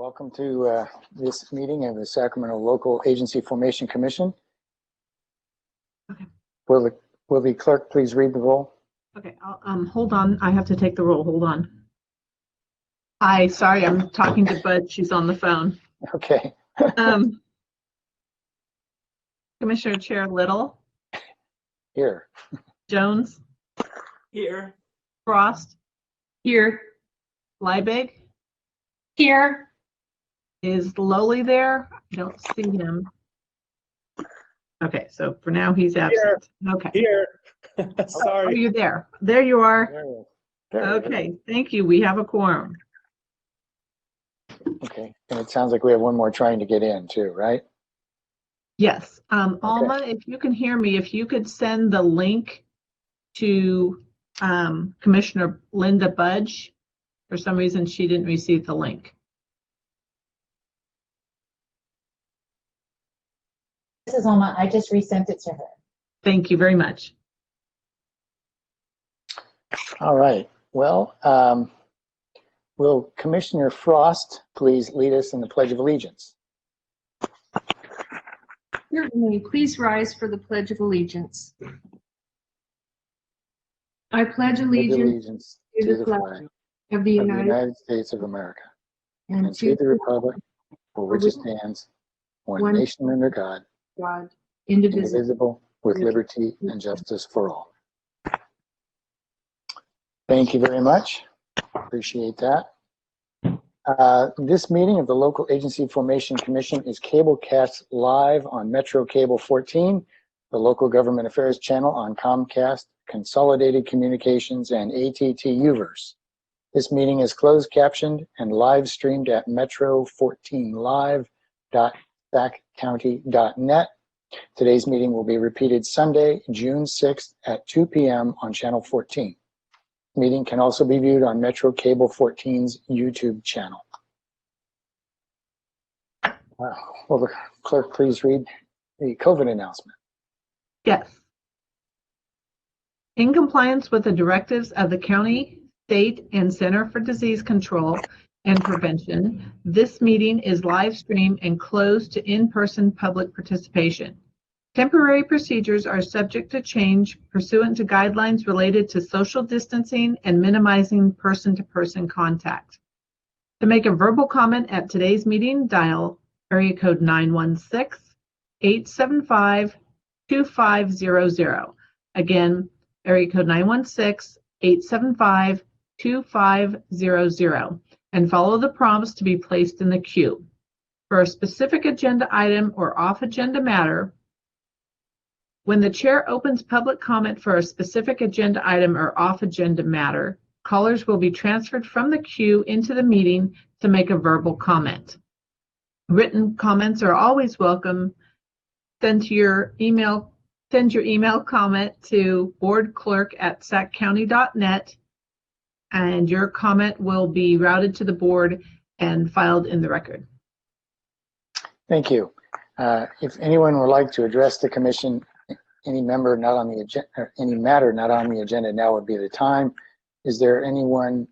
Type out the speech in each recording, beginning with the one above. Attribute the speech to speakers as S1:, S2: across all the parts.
S1: Welcome to this meeting of the Sacramento Local Agency Formation Commission.
S2: Okay.
S1: Will the clerk please read the roll?
S2: Okay, hold on. I have to take the roll. Hold on. Hi, sorry, I'm talking to Bud. She's on the phone.
S1: Okay.
S2: Commissioner Chair Little.
S1: Here.
S2: Jones.
S3: Here.
S2: Frost.
S3: Here.
S2: Liebig.
S3: Here.
S2: Is Lowly there? I don't see him. Okay, so for now he's absent. Okay.
S4: Here.
S2: Oh,
S4: Sorry.
S2: you there? There you are.
S1: There.
S2: Okay, thank you. We have a quorum.
S1: Okay, and it sounds like we have one more trying to get in too, right?
S2: Yes. Alma, if you can hear me, if you could send the link to Commissioner Linda Budge. For some reason, she didn't receive the link.
S5: This is Alma. I just resent it to her.
S2: Thank you very much.
S1: All right. Well, will Commissioner Frost please lead us in the Pledge of Allegiance?
S3: Certainly. Please rise for the Pledge of Allegiance. I pledge allegiance
S1: to the flag
S3: of the
S1: of the United States of America and to the republic for which it stands, one nation under God, indivisible, with liberty and justice for all. Thank you very much. Appreciate that. This meeting of the Local Agency Formation Commission is cablecast live on Metro Cable 14, the Local Government Affairs channel on Comcast, Consolidated Communications, and AT&T Uverse. This meeting is closed captioned and live streamed at metro14live.saccounty.net. Today's meeting will be repeated Sunday, June 6th at 2 p.m. on Channel 14. The meeting can also be viewed on Metro Cable 14's YouTube channel. Will the clerk please read the COVID announcement?
S2: Yes. In compliance with the directives of the county, state, and Center for Disease Control and Prevention, this meeting is live streamed and closed to in-person public participation. Temporary procedures are subject to change pursuant to guidelines related to social distancing and minimizing person-to-person contact. To make a verbal comment at today's meeting, dial area code 916-875-2500. Again, area code 916-875-2500, and follow the prompts to be placed in the queue. For a specific agenda item or off-agenda matter, when the chair opens public comment for a specific agenda item or off-agenda matter, callers will be transferred from the queue into the meeting to make a verbal comment. Written comments are always welcome. Send your email comment to boardclerk@saccounty.net, and your comment will be routed to the board and filed in the record.
S1: Thank you. If anyone would like to address the commission, any member not on the agenda, or any matter not on the agenda, now would be the time. Is there anyone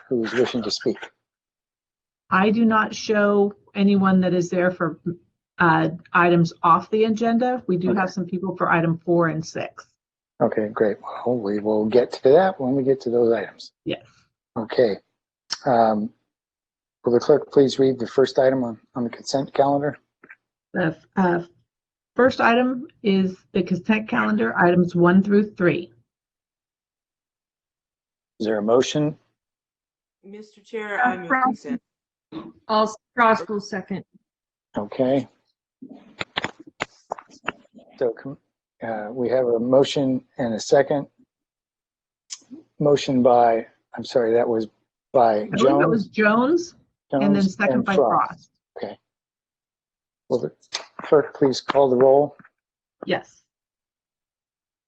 S1: who is wishing to speak?
S2: I do not show anyone that is there for items off the agenda. We do have some people for item 4 and 6.
S1: Okay, great. Well, we will get to that when we get to those items.
S2: Yes.
S1: Okay. Will the clerk please read the first item on the consent calendar?
S2: The first item is the consent calendar, items 1 through 3.
S1: Is there a motion?
S3: Mr. Chair, I move consent. Frost will second.
S1: Okay. So we have a motion and a second. Motion by, I'm sorry, that was by
S2: I believe it was Jones and then second by Frost.
S1: Okay. Will the clerk please call the roll?
S2: Yes.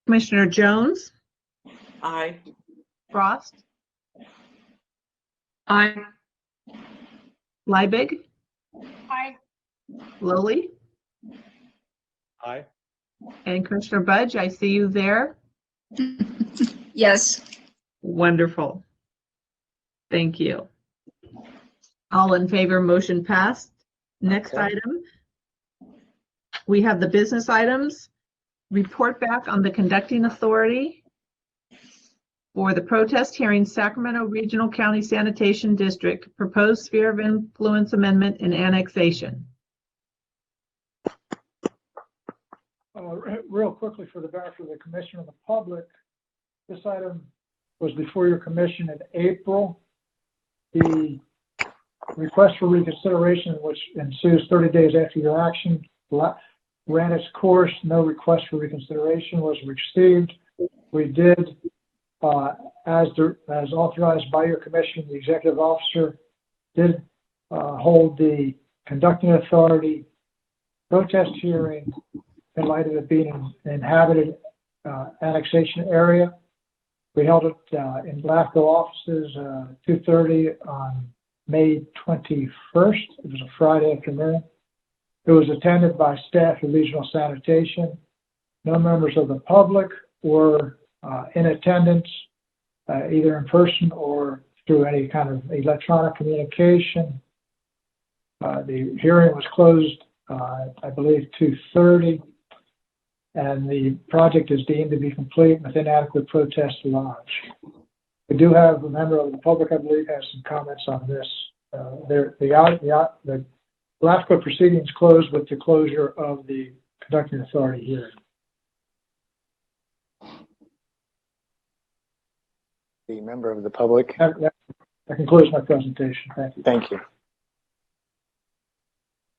S2: Commissioner Jones?
S3: Aye.
S2: Frost?
S3: Aye.
S2: Liebig?
S3: Aye.
S2: Lowly?
S4: Aye.
S2: And Commissioner Budge, I see you there.
S3: Yes.
S2: Wonderful. Thank you. All in favor, motion passed. Next
S1: Okay.
S2: item. We have the business items. Report back on the conducting authority for the protest hearing, Sacramento Regional County Sanitation District, proposed sphere of influence amendment and annexation.
S6: Real quickly, for the benefit of the commission and the public, this item was before your commission in April. The request for reconsideration, which ensues 30 days after your action, ran its course. No request for reconsideration was received. We did, as authorized by your commission, the executive officer did hold the conducting authority protest hearing in light of it being an inhabited annexation area. We held it in LAFCO offices 2:30 on May 21st. It was a Friday afternoon. It was attended by staff of regional sanitation. No members of the public were in attendance, either in person or through any kind of electronic communication. The hearing was closed, I believe, 2:30. And the project is deemed to be complete with inadequate protest lodged. We do have a member of the public, I believe, has some comments on this. The LAFCO proceedings closed with the closure of the conducting authority hearing.
S1: The member of the public.
S6: That concludes my presentation. Thank you.
S1: Thank you.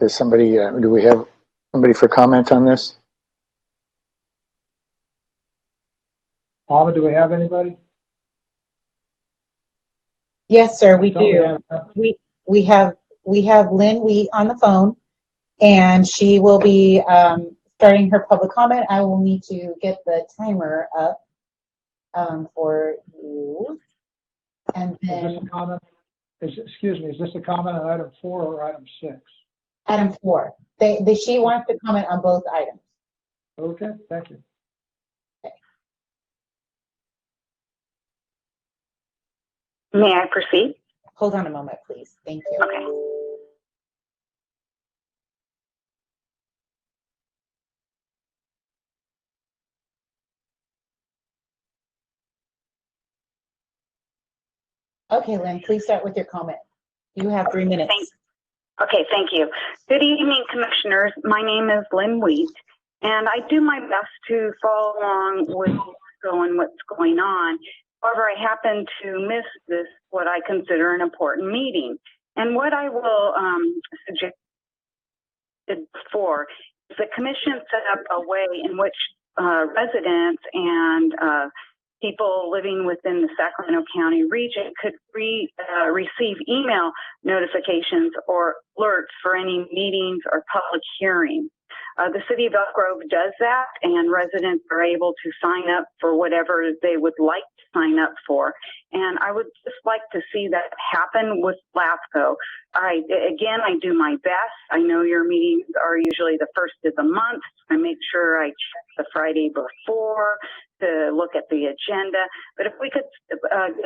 S1: Does somebody, do we have somebody for comment on this?
S6: Alma, do we have anybody?
S5: Yes, sir, we
S6: I thought
S5: do. We have Lynn Wheat on the phone, and she will be starting her public comment. I will need to get the timer up for you. And then
S6: Is this a comment? Excuse me, is this a comment on item 4 or item 6?
S5: item 4. She wants to comment on both items.
S6: Okay, thank you.
S7: May I proceed?
S5: Hold on a moment, please. Thank you.
S7: Okay.
S5: Okay, Lynn, please start with your comment. You have 3 minutes.
S7: Thank you. Good evening, commissioners. My name is Lynn Wheat, and I do my best to follow along with what's going on. However, I happen to miss this, what I consider an important meeting. And what I will suggest for is the commission set up a way in which residents and people living within the Sacramento County region could receive email notifications or alerts for any meetings or public hearings. The city of Elk Grove does that, and residents are able to sign up for whatever they would like to sign up for. And I would just like to see that happen with LAFCO. I do my best. I know your meetings are usually the first of the month. I make sure I check the Friday before to look at the agenda. But if we could get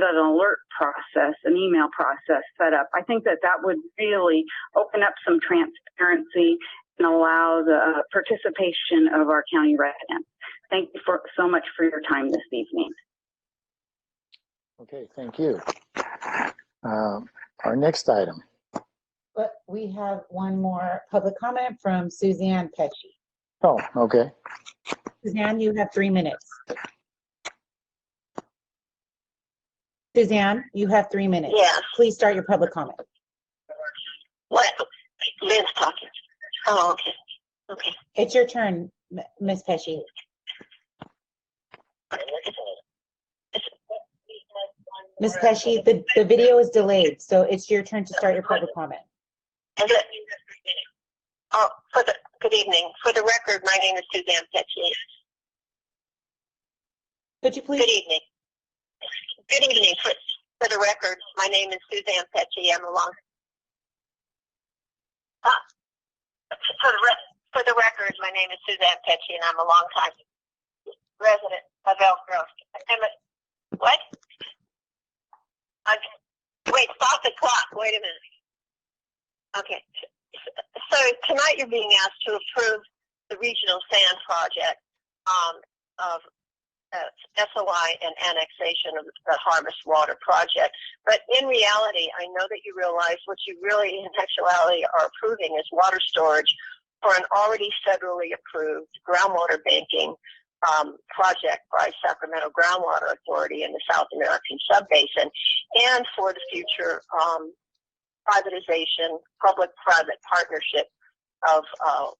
S7: an alert process, an email process set up, I think that would really open up some transparency and allow the participation of our county residents. Thank you so much for your time this evening.
S1: Okay, thank you. Our next item.
S5: But we have one more public comment from Suzanne Petchy.
S1: Oh, okay.
S5: Suzanne, you have 3 minutes. Suzanne, you have 3 minutes.
S8: Yes.
S5: Please start your public comment.
S8: What? Lynn's talking. Oh, okay. Okay.
S5: It's your turn, Ms. Pesci. Ms. Pesci, the video is delayed, so it's your turn to start your public comment.
S8: Oh, good evening. For the record, my name is Suzanne Petchy.
S5: Could you please?
S8: Good evening. Good evening. For the record, my name is Suzanne Petchy. I'm along. For the record, my name is Suzanne Petchy, and I'm a longtime resident of Elk Grove. What? Wait, stop the clock. Wait a minute. Okay. So tonight you're being asked to approve the regional sand project of SOI and annexation of the Harvest Water Project. But in reality, I know that you realize what you really in actuality are approving is water storage for an already federally approved groundwater banking project by Sacramento Groundwater Authority in the South American Subbasin, and for the future privatization, public-private partnership of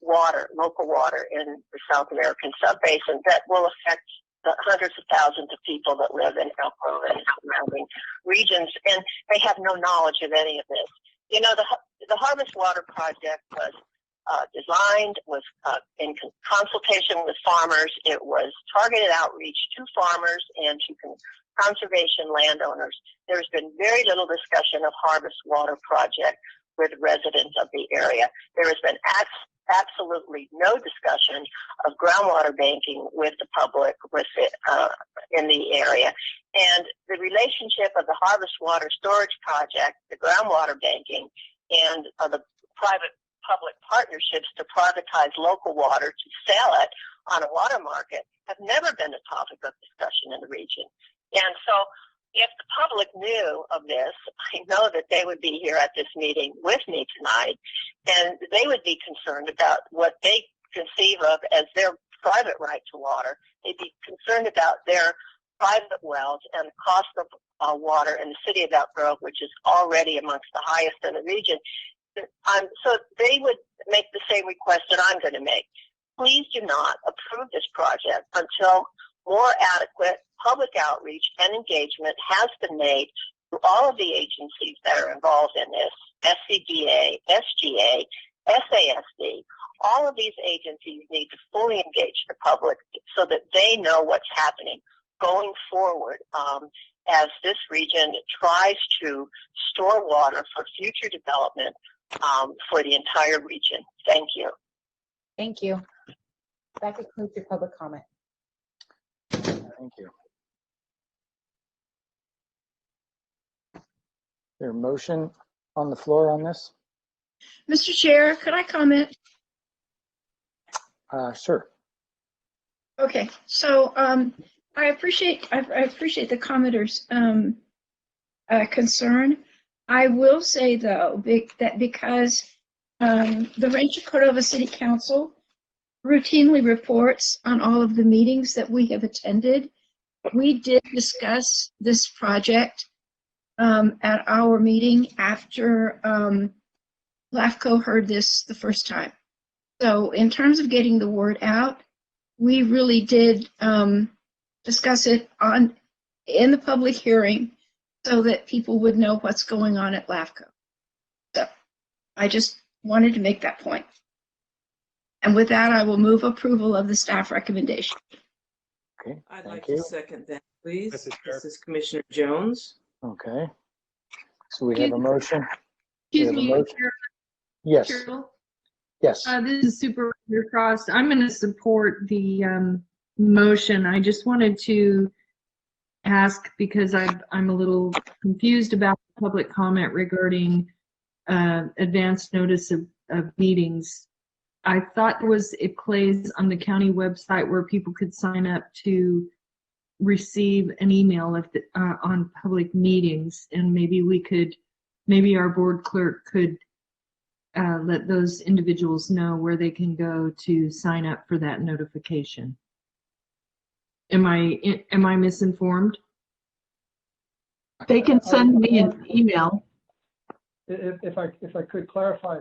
S8: water, local water in the South American Subbasin that will affect the hundreds of thousands of people that live in Elk Grove and surrounding regions, and they have no knowledge of any of this. You know, the Harvest Water Project was designed, was in consultation with farmers. It was targeted outreach to farmers and to conservation landowners. There's been very little discussion of Harvest Water Project with residents of the area. There has been absolutely no discussion of groundwater banking with the public in the area. And the relationship of the Harvest Water Storage Project, the groundwater banking, and the private-public partnerships to privatize local water to sell it on a water market have never been a topic of discussion in the region. And so if the public knew of this, I know that they would be here at this meeting with me tonight, and they would be concerned about what they conceive of as their private right to water. They'd be concerned about their private wells and the cost of water in the city of Elk Grove, which is already amongst the highest in the region. So they would make the same request that I'm going to make. Please do not approve this project until more adequate public outreach and engagement has been made to all of the agencies that are involved in this, SCBA, SGA, SASD. All of these agencies need to fully engage the public so that they know what's happening going forward as this region tries to store water for future development for the entire region. Thank you.
S5: Thank you. That concludes your public comment.
S1: Thank you. Is there a motion on the floor on this?
S9: Mr. Chair, could I comment?
S1: Sure.
S9: Okay, so I appreciate the commenter's concern. I will say though that because the Rancho Cordova City Council routinely reports on all of the meetings that we have attended, we did discuss this project at our meeting after LAFCO heard this the first time. So in terms of getting the word out, we really did discuss it in the public hearing so that people would know what's going on at LAFCO. So I just wanted to make that point. And with that, I will move approval of the staff recommendation.
S1: Okay.
S3: I'd
S1: Thank
S3: like
S1: you.
S3: to second that, please.
S4: Mrs. Chair.
S3: This is Commissioner Jones.
S1: Okay. So we have a motion.
S10: Excuse
S1: We have a
S10: me,
S1: motion. Yes.
S10: Cheryl.
S1: Yes.
S10: This is Supervisor Frost. I'm going to support the motion. I just wanted to ask, because I'm a little confused about the public comment regarding advance notice of meetings. I thought there was a place on the county website where people could sign up to receive an email on public meetings, and maybe our board clerk could let those individuals know where they can go to sign up for that notification. Am I misinformed?
S2: They can send me an email.
S6: If I could clarify,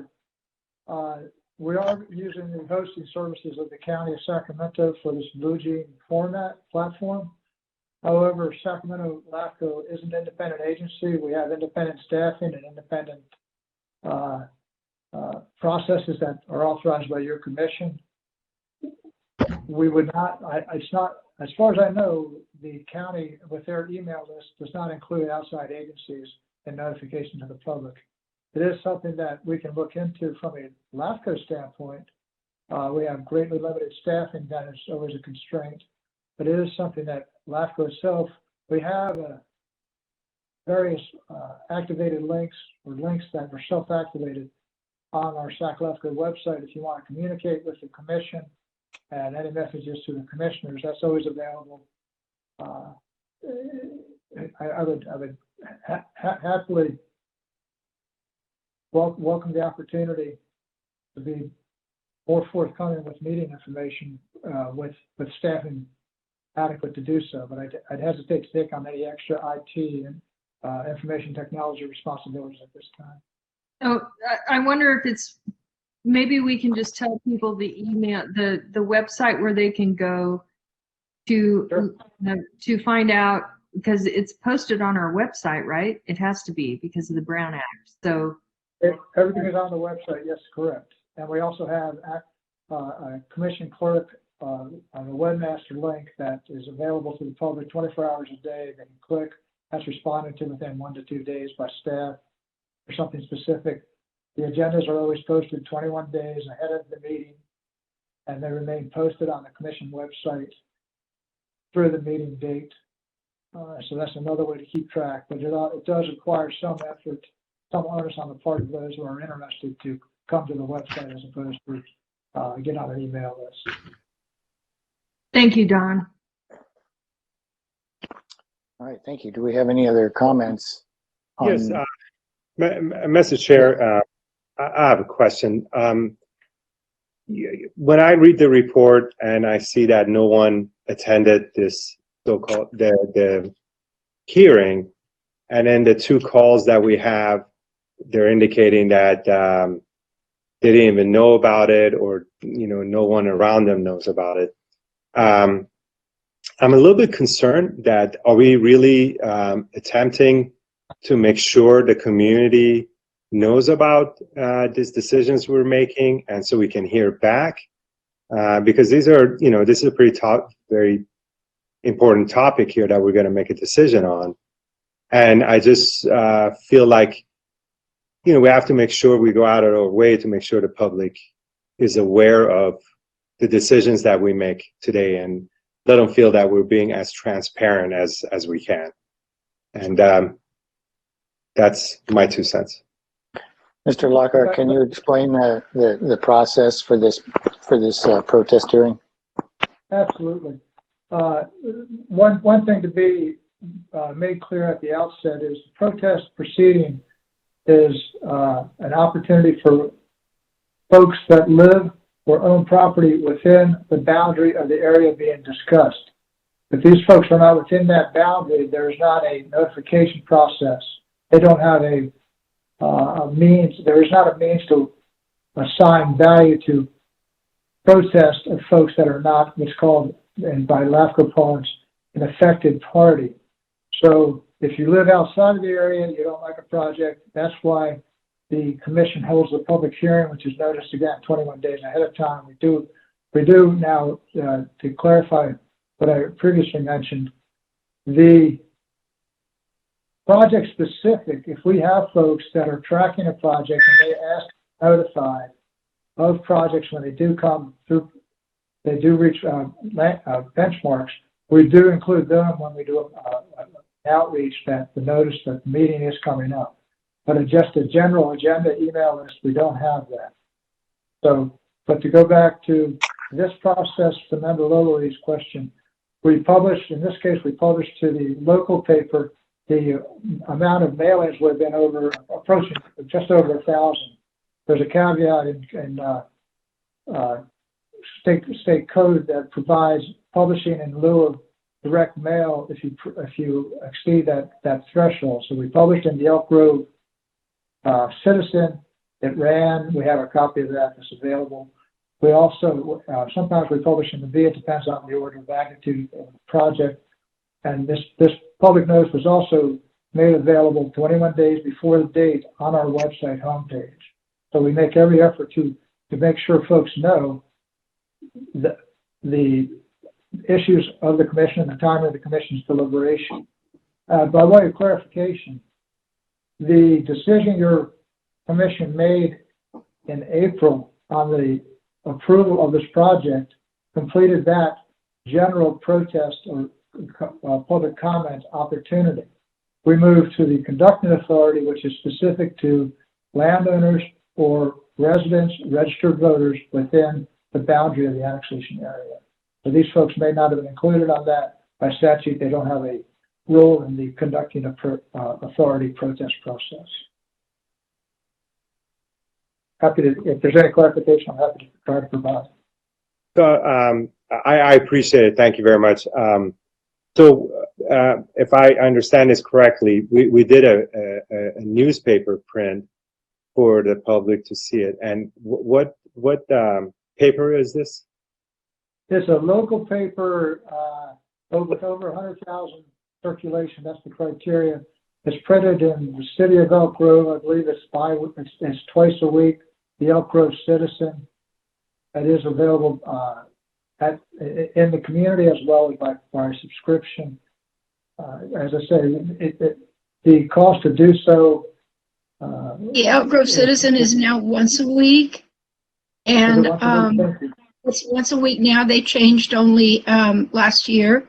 S6: we are using the hosting services of the County of Sacramento for this BlueJean format platform. However, Sacramento LAFCO is an independent agency. We have independent staffing and independent processes that are authorized by your commission. We would not, it's not, as far as I know, the county with their email list does not include outside agencies and notification to the public. It is something that we can look into from a LAFCO standpoint. We have greatly limited staffing, that is always a constraint, but it is something that LAFCO itself, we have various activated links or links that are self-activated on our SAC-LEFCO website if you want to communicate with the commission and any messages to the commissioners. That's always available. I would happily welcome the opportunity to be more forthcoming with meeting information with staffing adequate to do so, but I'd hesitate to take on any extra IT and information technology responsibilities at this time.
S10: Oh, I wonder if it's, maybe we can just tell people the email, the website where they can go to,
S6: Sure.
S10: To find out, because it's posted on our website, right? It has to be because of the Brown Act. So
S6: Everything is on the website, yes, correct. And we also have a commission clerk on the webmaster link that is available to the public 24 hours a day. They can click. That's responded to within 1 to 2 days by staff or something specific. The agendas are always posted 21 days ahead of the meeting, and they remain posted on the commission website through the meeting date. So that's another way to keep track, but it does require some effort, some onus on the part of those who are interested to come to the website as opposed to get on an email list.
S10: thank you, Don.
S1: All right, thank you. Do we have any other comments?
S4: Yes, Mr. Chair, I have a question. When I read the report and I see that no one attended this so-called the hearing, and then the 2 calls that we have, they're indicating that they didn't even know about it, or no one around them knows about it. I'm a little bit concerned that are we really attempting to make sure the community knows about these decisions we're making, and so we can hear back, because these are, this is a very important topic here that we're going to make a decision on. And I just feel like, we have to make sure we go out of our way to make sure the public is aware of the decisions that we make today, and let them feel that we're being as transparent as we can. And that's my 2 cents.
S1: Mr. Lockhart, can you explain the process for this protest hearing?
S6: Absolutely. One thing to be made clear at the outset is the protest proceeding is an opportunity for folks that live or own property within the boundary of the area being discussed. If these folks are not within that boundary, there's not a notification process. They don't have a means, there is not a means to assign value to protest of folks that are not what's called, and by LAFCO parlance, an affected party. So if you live outside of the area, you don't like a project, that's why the commission holds a public hearing, which is noticed again 21 days ahead of time. We do now, to clarify what I previously mentioned, the project specific, if we have folks that are tracking a project and they ask notified of projects when they do come through, they do reach benchmarks, we do include them when we do outreach that the notice that the meeting is coming up. But just a general agenda email list, we don't have that. So, but to go back to this process, to Member Lowry's question, we published, in this case, we published to the local paper, the amount of mailings would have been approaching just over 1,000. There's a caveat in state code that provides publishing in lieu of direct mail if you exceed that threshold. So we published in the Elk Grove Citizen. It ran. We have a copy of that that's available. We also sometimes we publish in the V. It depends on the order of magnitude of the project. And this public notice was also made available 21 days before the date on our website homepage. So we make every effort to make sure folks know the issues of the commission and the time of the commission's deliberation. By way of clarification, the decision your commission made in April on the approval of this project completed that general protest or public comment opportunity. We moved to the conducting authority, which is specific to landowners or residents, registered voters within the boundary of the annexation area. So these folks may not have been included on that. By statute, they don't have a role in the conducting of authority protest process. Happy to, if there's any clarification, I'm happy to try to provide.
S4: So I appreciate it. Thank you very much. If I understand this correctly, we did a newspaper print for the public to see it. And what paper is this?
S6: It's a local paper with over 100,000 circulation. That's the criteria. It's printed in the city of Elk Grove. I believe it's twice a week. The Elk Grove Citizen. It is available in the community as well as by subscription. As I say, the cost to do so.
S9: The Elk Grove Citizen is now once a week, and it's once a week now. They changed only last year,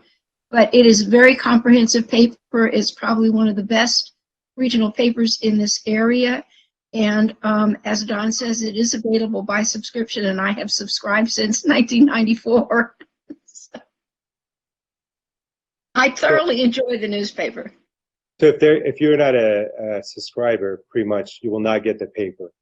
S9: but it is very comprehensive paper. It's probably one of the best regional papers in this area. And as Don says, it is available by subscription, and I have subscribed since 1994. So I thoroughly enjoy the newspaper.
S4: So if you're not a subscriber, pretty much you will not get the paper.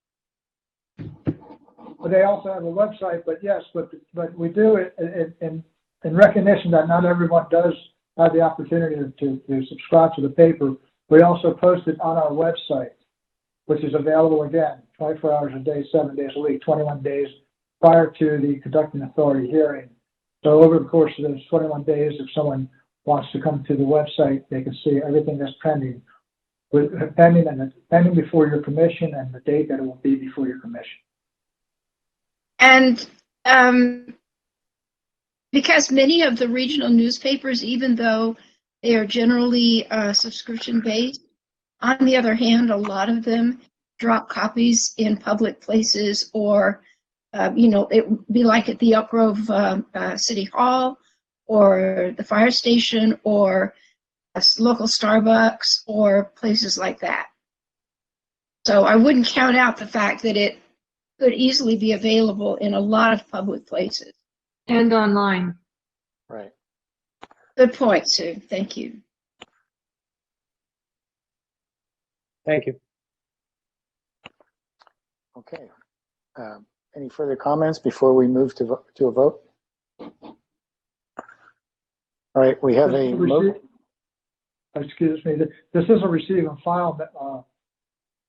S6: But they also have a website. But yes, but we do it in recognition that not everyone does have the opportunity to subscribe to the paper. We also post it on our website, which is available again 24 hours a day, 7 days a week, 21 days prior to the conducting authority hearing. So over the course of those 21 days, if someone wants to come to the website, they can see everything that's pending before your commission and the date that it will be before your commission.
S9: And because many of the regional newspapers, even though they are generally subscription-based, on the other hand, a lot of them drop copies in public places, or, it would be like at the Elk Grove City Hall, or the fire station, or a local Starbucks, or places like that. So I wouldn't count out the fact that it could easily be available in a lot of public places.
S10: And online.
S1: Right.
S9: Good point, Sue. Thank you.
S4: Thank you.
S1: Okay. Any further comments before we move to a vote? All right, we have a
S6: excuse me. This is a receive and file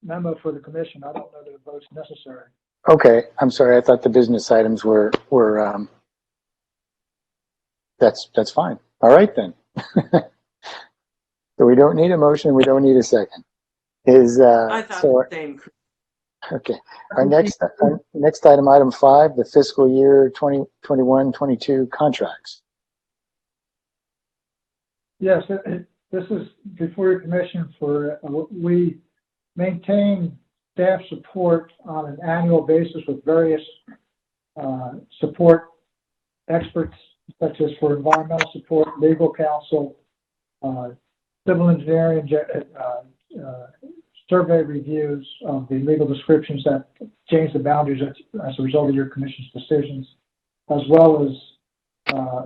S6: memo for the commission. I don't know that a vote's necessary.
S1: Okay, I'm sorry. I thought the business items were that's fine. All right then. So we don't need a motion. We don't need a second.
S3: I thought the same.
S1: Okay. Our next item, item 5, the fiscal year 2021-22 contracts.
S6: Yes, this is before your commission for, we maintain staff support on an annual basis with various support experts, such as for environmental support, legal counsel, civil engineering, survey reviews of the legal descriptions that change the boundaries as a result of your commission's decisions, as well as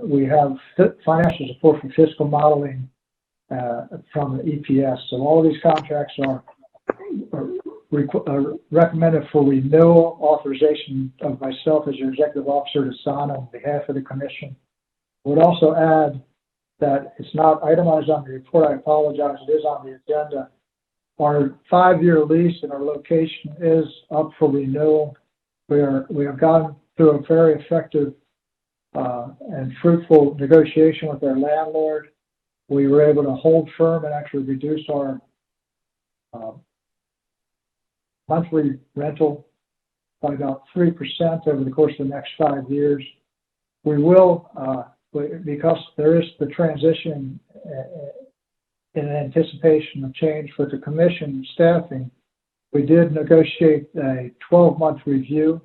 S6: we have financial support for fiscal modeling from the EPS. So all of these contracts are recommended for renewal authorization of myself as your executive officer to sign on behalf of the commission. I would also add that it's not itemized on the report. I apologize. It is on the agenda. Our 5-year lease in our location is up for renewal. We have gone through a very effective and fruitful negotiation with our landlord. We were able to hold firm and actually reduce our monthly rental by about 3% over the course of the next 5 years. We will, because there is the transition in anticipation of change with the commission staffing, we did negotiate a 12-month review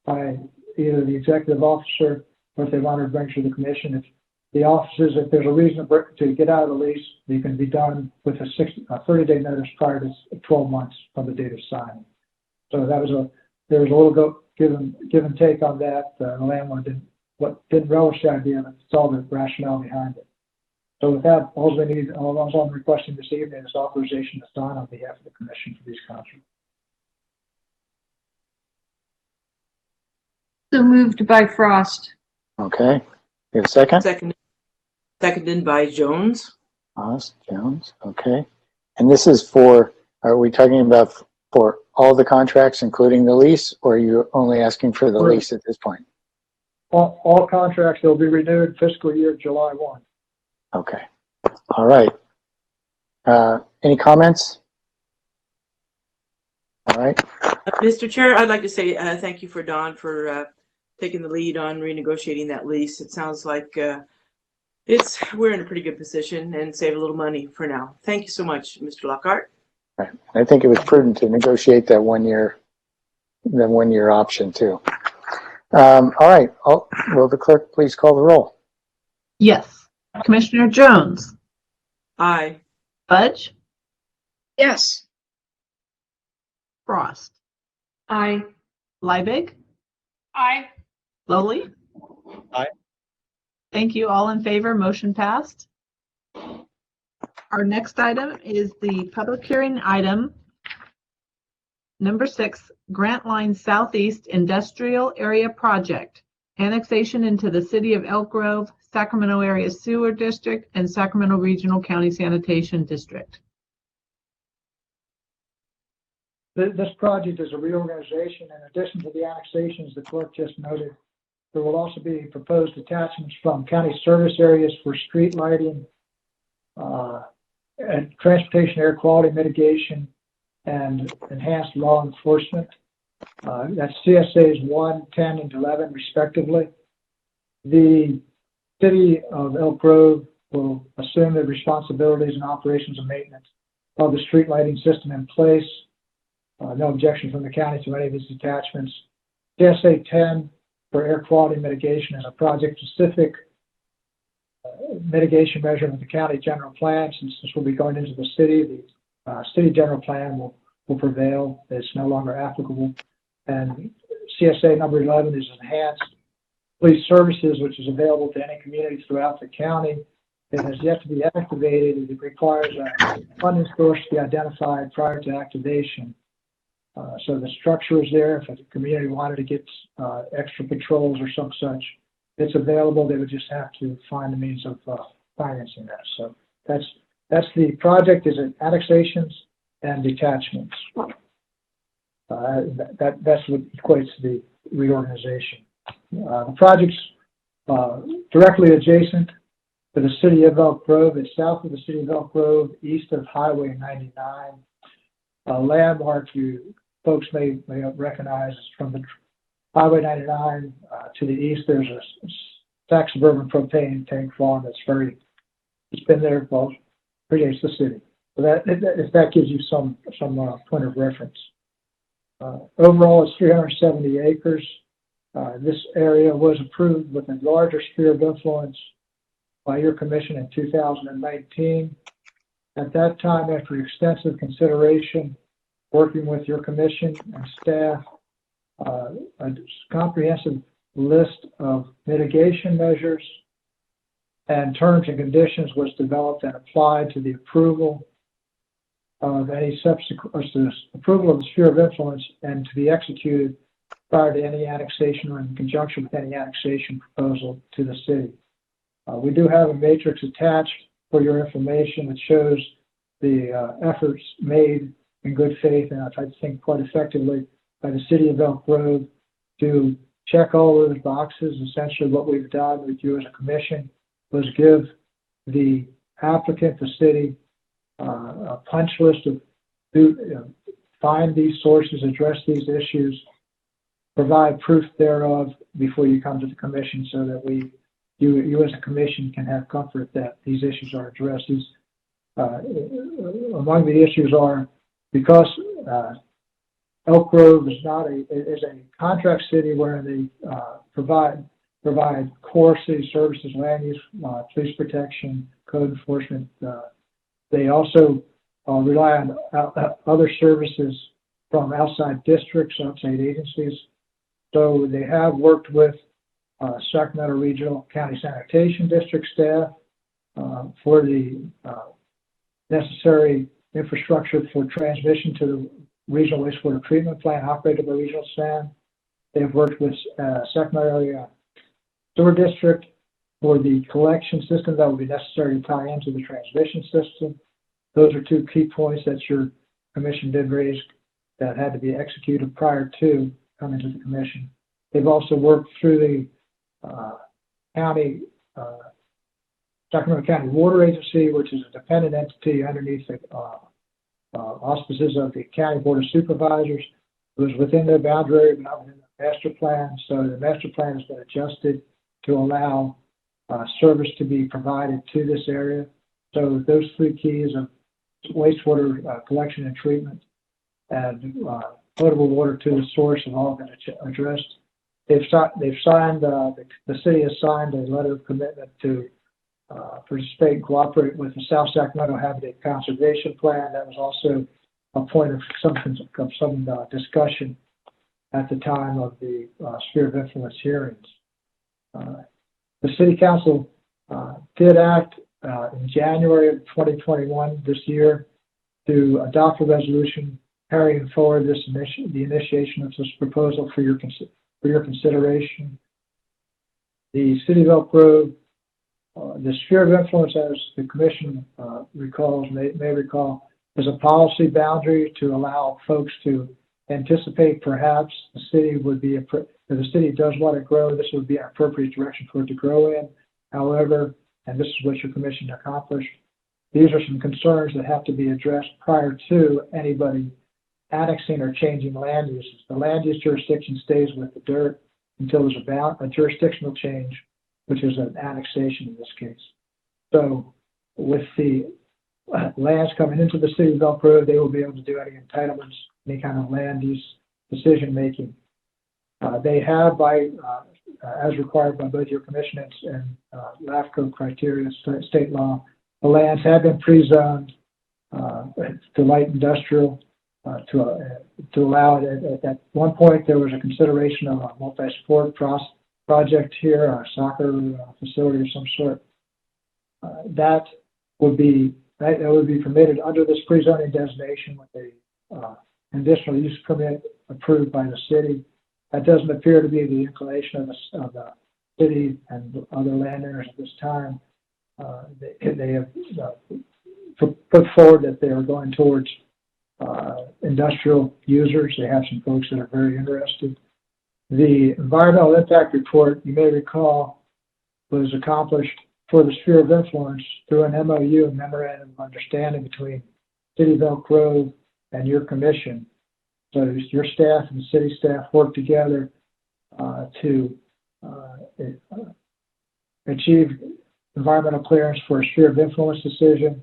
S6: by either the executive officer or if they wanted to bring to the commission. If the offices, if there's a reason to get out of the lease, it can be done with a 30-day notice prior to 12 months from the date of signing. So that was there was a little give and take on that. The landlord didn't relish the idea, but saw the rationale behind it. So with that, all I'm requesting this evening is authorization to sign on behalf of the commission for these contracts.
S10: So moved by Frost.
S1: Okay. You have a second?
S3: Seconded by Jones.
S1: Jones. Okay. And this is for, are we talking about for all the contracts, including the lease, or are you only asking for the lease at this point?
S6: All contracts will be renewed fiscal year July 1.
S1: Okay. All right. Any comments? All right.
S3: Mr. Chair, I'd like to say thank you for Don for taking the lead on renegotiating that lease. It sounds like we're in a pretty good position and save a little money for now. Thank you so much, Mr. Lockhart.
S1: Right. I think it was prudent to negotiate that 1 year, the 1 year option too. All right. Will the clerk please call the roll?
S2: Yes. Commissioner Jones.
S3: Aye.
S2: Fudge.
S9: Yes.
S2: Frost.
S10: Aye.
S2: Liebig.
S9: Aye.
S2: Lowly.
S4: Aye.
S2: Thank you. All in favor. Motion passed. Our next item is the public hearing item number 6, Grant Line Southeast Industrial Area Project, annexation into the City of Elk Grove, Sacramento Area Sewer District, and Sacramento Regional County Sanitation District.
S6: This project is a reorganization. In addition to the annexations the clerk just noted, there will also be proposed attachments from county service areas for street lighting, and transportation air quality mitigation, and enhanced law enforcement. That's CSAs 1, 10, and 11 respectively. The City of Elk Grove will assume the responsibilities and operations and maintenance of the street lighting system in place. No objection from the county to any of these attachments. CSA 10 for air quality mitigation is a project-specific mitigation measure of the county general plan. Since this will be going into the city, the city general plan will prevail. It's no longer applicable. And CSA number 11 is enhanced police services, which is available to any community throughout the county. It has yet to be activated. It requires a funding source to be identified prior to activation. So the structure is there. If a community wanted to get extra patrols or some such, it's available. They would just have to find the means of financing that. So that's the project, is annexations and detachments. That's what equates to the reorganization. The project's directly adjacent to the City of Elk Grove. It's south of the City of Elk Grove, east of Highway 99. A landmark you folks may recognize from the Highway 99 to the east. There's a Sac Suburban propane tank farm that's it's been there, well, predates the city. So if that gives you some point of reference. Overall, it's 370 acres. This area was approved with a larger sphere of influence by your commission in 2019. At that time, after extensive consideration, working with your commission and staff, a comprehensive list of mitigation measures and terms and conditions was developed and applied to the approval of any approval of the sphere of influence and to be executed prior to any annexation or in conjunction with any annexation proposal to the city. We do have a matrix attached for your information that shows the efforts made in good faith, and I think quite effectively, by the City of Elk Grove to check all those boxes. Essentially what we've done with you as a commission was give the applicant, the city, a punch list of find these sources, address these issues, provide proof thereof before you come to the commission, so that you as a commission can have comfort that these issues are addressed. Among the issues are, because Elk Grove is a contract city where they provide core city services, land use, police protection, code enforcement. They also rely on other services from outside districts, outside agencies. So they have worked with Sacramento Regional County Sanitation District staff for the necessary infrastructure for transmission to the regional wastewater treatment plant operated by Regional San. They have worked with Sacramento Area Sewer District for the collection system that will be necessary to tie into the transmission system. Those are two key points that your commission did raise that had to be executed prior to coming to the commission. They've also worked through the county, Sacramento County Water Agency, which is a dependent entity underneath the auspices of the County Board of Supervisors. It was within their boundary, but not within the master plan. So the master plan has been adjusted to allow service to be provided to this area. So those three keys of wastewater collection and treatment and potable water to the source have all been addressed. They've signed, the city has signed a letter of commitment to participate and cooperate with the South Sacramento Habitat Conservation Plan. That was also a point of some discussion at the time of the sphere of influence hearings. The City Council did act in January of 2021 this year to adopt a resolution carrying forward the initiation of this proposal for your consideration. The City of Elk Grove, the sphere of influence, as the Commission may recall, is a policy boundary to allow folks to anticipate perhaps the city would be, if the city does want to grow, this would be an appropriate direction for it to grow in. However, and this is what your commission accomplished, these are some concerns that have to be addressed prior to anybody annexing or changing land uses. The land use jurisdiction stays with the dirt until there's a jurisdictional change, which is an annexation in this case. So with the lands coming into the city of Elk Grove, they will be able to do any entitlements, any kind of land use decision making. They have, as required by both your commission and LAFCO criteria, state law, the lands have been pre-zoned to light industrial to allow it. At one point, there was a consideration of a multi-sport project here, a soccer facility of some sort. That would be permitted under this pre-zoning designation with a conditional use permit approved by the city. That doesn't appear to be the inclination of the city and other landowners at this time. They have put forward that they are going towards industrial users. They have some folks that are very interested. The environmental impact report, you may recall, was accomplished for the sphere of influence through an MOU, a memorandum of understanding between City of Elk Grove and your commission. So your staff and the city staff work together to achieve environmental clearance for a sphere of influence decision.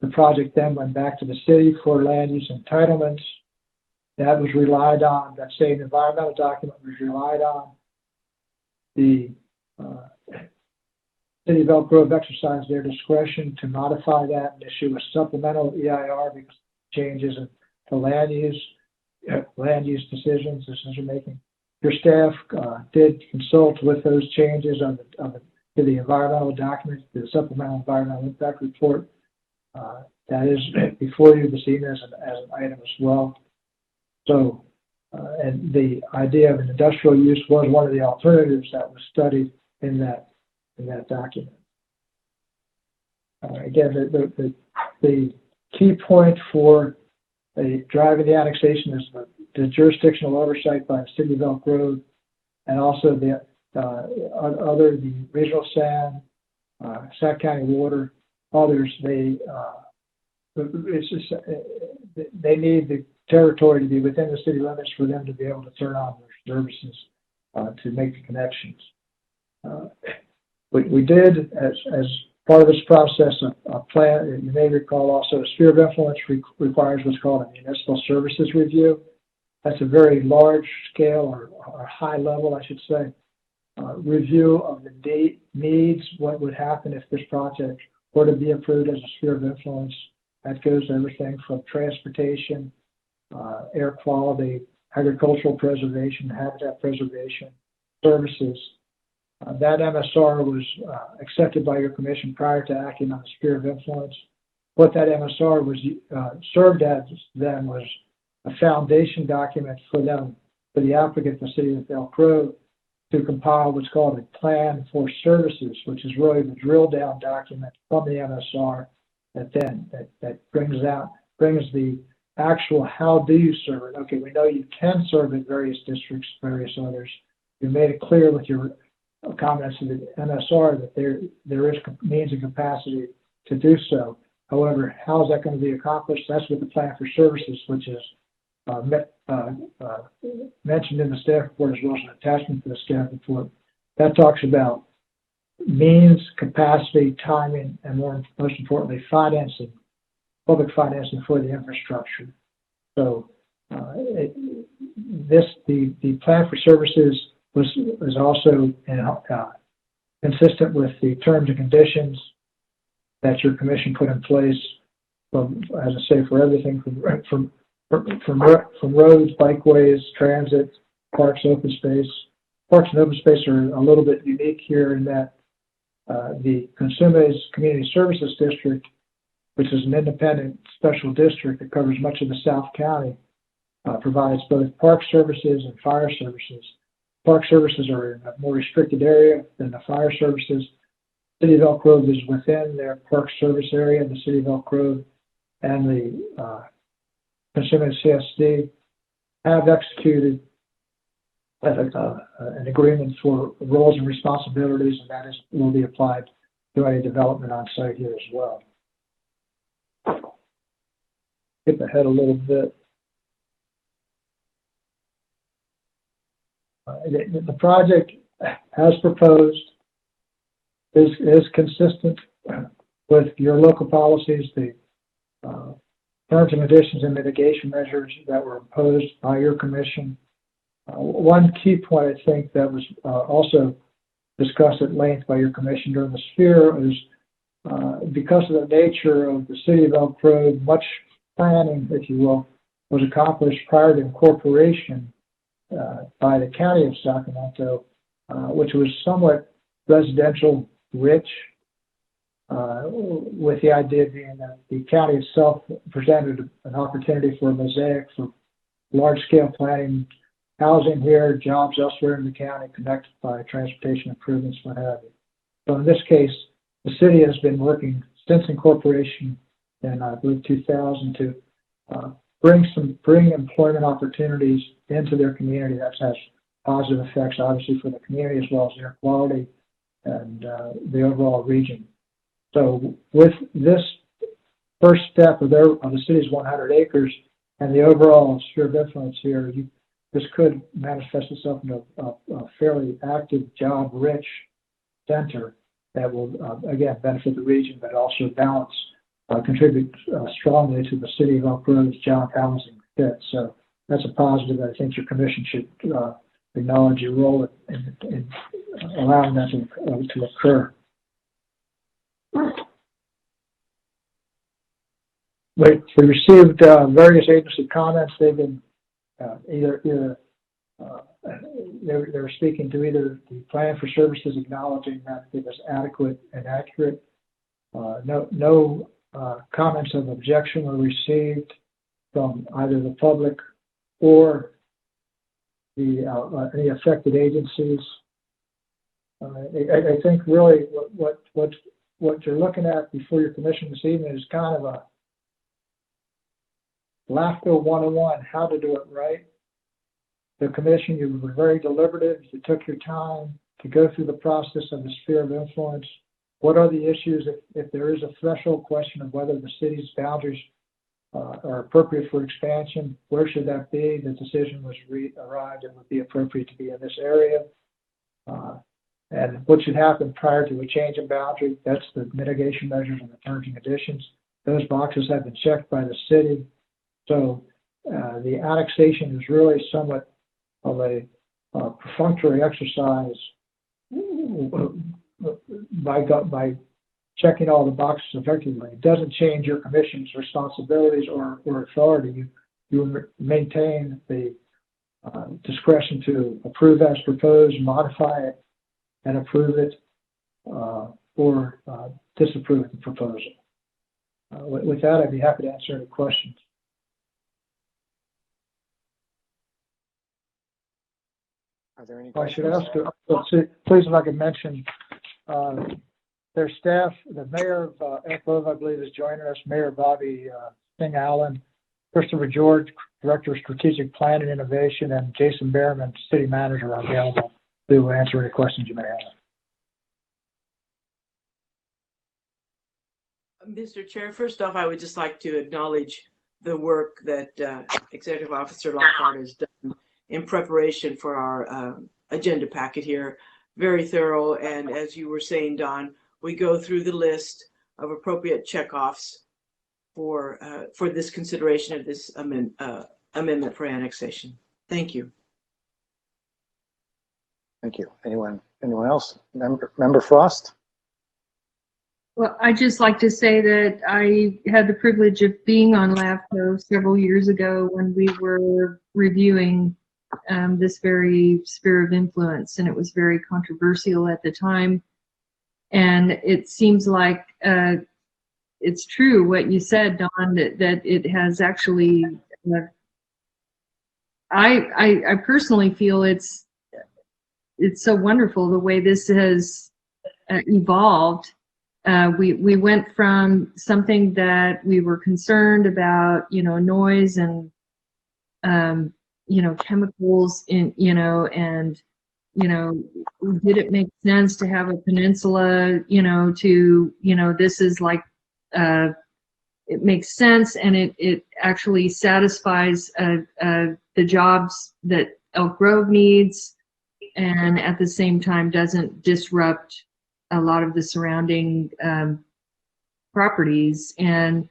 S6: The project then went back to the city for land use entitlements. That was relied on, that same environmental document was relied on. The City of Elk Grove exercised their discretion to modify that and issue a supplemental EIR because of changes in the land use decision making. Your staff did consult with those changes to the environmental document, the supplemental environmental impact report. That is before you this evening as an item as well. So, and the idea of an industrial use was one of the alternatives that was studied in that document. Again, the key point for driving the annexation is the jurisdictional oversight by the City of Elk Grove, and also the regional SAN, Sac County Water, others. They need the territory to be within the city limits for them to be able to turn on their services to make the connections. We did, as part of this process, a plan. You may recall also a sphere of influence requires what's called a municipal services review. That's a very large scale or high level, I should say, review of the needs, what would happen if this project were to be approved as a sphere of influence. That goes everything from transportation air quality, agricultural preservation, habitat preservation services. That MSR was accepted by your commission prior to acting on the sphere of influence. What that MSR was served as then was a foundation document for them, for the applicant, the city of Elk Grove, to compile what's called a plan for services, which is really the drill down document from the MSR that brings the actual how do you serve it. Okay, we know you can serve in various districts, various others. You made it clear with your comments to the MSR that there is means and capacity to do so. However, how is that going to be accomplished? That's with the plan for services, which is mentioned in the staff report as well as an attachment to the staff report. That talks about means, capacity, timing, and most importantly, financing, public financing for the infrastructure. So the plan for services was also consistent with the terms and conditions that your commission put in place, from, as I say, for everything from roads, bikeways, transit, parks, open space. Parks and open space are a little bit unique here in that the Consumers Community Services District, which is an independent special district that covers much of the South County, provides both park services and fire services. Park services are in a more restricted area than the fire services. The City of Elk Grove is within their park service area. The City of Elk Grove and the Consumers CSD have executed an agreement for roles and responsibilities, and that will be applied to any development on site here as well. Skip ahead a little bit. The project, as proposed, is consistent with your local policies, the terms and conditions and mitigation measures that were imposed by your commission. One key point, I think, that was also discussed at length by your commission during the sphere is because of the nature of the City of Elk Grove, much planning, if you will, was accomplished prior to incorporation by the County of Sacramento, which was somewhat residential rich, with the idea being that the county itself presented an opportunity for a mosaic for large-scale planning, housing here, jobs elsewhere in the county, connected by transportation improvements, what have you. So in this case, the city has been working since incorporation in, I believe, 2000 to bring employment opportunities into their community. That has positive effects, obviously, for the community as well as air quality and the overall region. So with this first step of the city's 100 acres and the overall sphere of influence here, this could manifest itself in a fairly active, job-rich center that will, again, benefit the region, but also contribute strongly to the City of Elk Grove's job housing fit. So that's a positive that I think your commission should acknowledge your role in allowing that to occur. We received various agency comments. They've been they're speaking to either the plan for services acknowledging that it was adequate and accurate. No comments of objection were received from either the public or the any affected agencies. I think really what you're looking at before your commission this evening is kind of a LAFCO 101, how to do it right. The commission, you were very deliberative. You took your time to go through the process of the sphere of influence. What are the issues if there is a threshold question of whether the city's boundaries are appropriate for expansion? Where should that be? The decision was arrived it would be appropriate to be in this area. And what should happen prior to a change in boundary? That's the mitigation measures and the terms and conditions. Those boxes have been checked by the city. So the annexation is really somewhat of a perfunctory exercise by checking all the boxes effectively. It doesn't change your commission's responsibilities or authority. you maintain the discretion to approve as proposed, modify it, and approve it, or disapprove the proposal. With that, I'd be happy to answer any questions.
S1: Are there any
S6: I should
S1: questions?
S6: ask, please, if I could mention, their staff, the mayor of Elk Grove, I believe, is joining us, Mayor Bobby Singh Allen, Christopher George, Director of Strategic Plan and Innovation, and Jason Behrman, City Manager, are available to answer any questions you may have.
S3: Mr. Chair, first off, I would just like to acknowledge the work that Executive Officer Lockhart has done in preparation for our agenda packet here. Very thorough, and as you were saying, Don, we go through the list of appropriate checkoffs for this consideration of this amendment for annexation. Thank you.
S1: Thank you. Anyone else? Member Frost?
S10: Well, I'd just like to say that I had the privilege of being on LAFCO several years ago when we were reviewing this very sphere of influence, and it was very controversial at the time. And it seems like it's true what you said, Don, that it has actually, I personally feel it's so wonderful the way this has evolved. We went from something that we were concerned about, noise and, chemicals in, and, did it make sense to have a peninsula, this is like, it makes sense, and it actually satisfies the jobs that Elk Grove needs, and at the same time doesn't disrupt a lot of the surrounding properties. And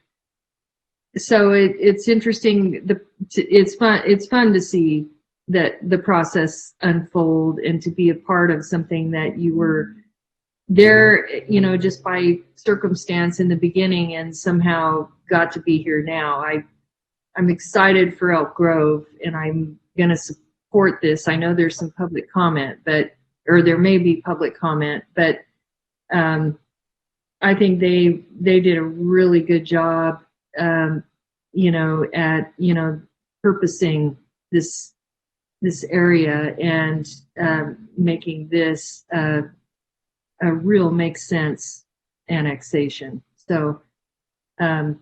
S10: so it's interesting. It's fun to see that the process unfold and to be a part of something that you were there, just by circumstance in the beginning and somehow got to be here now. I'm excited for Elk Grove, and I'm going to support this. I know there's some public comment, or there may be public comment, but I think they did a really good job, at purposing this area and making this a real makes sense annexation. So I'm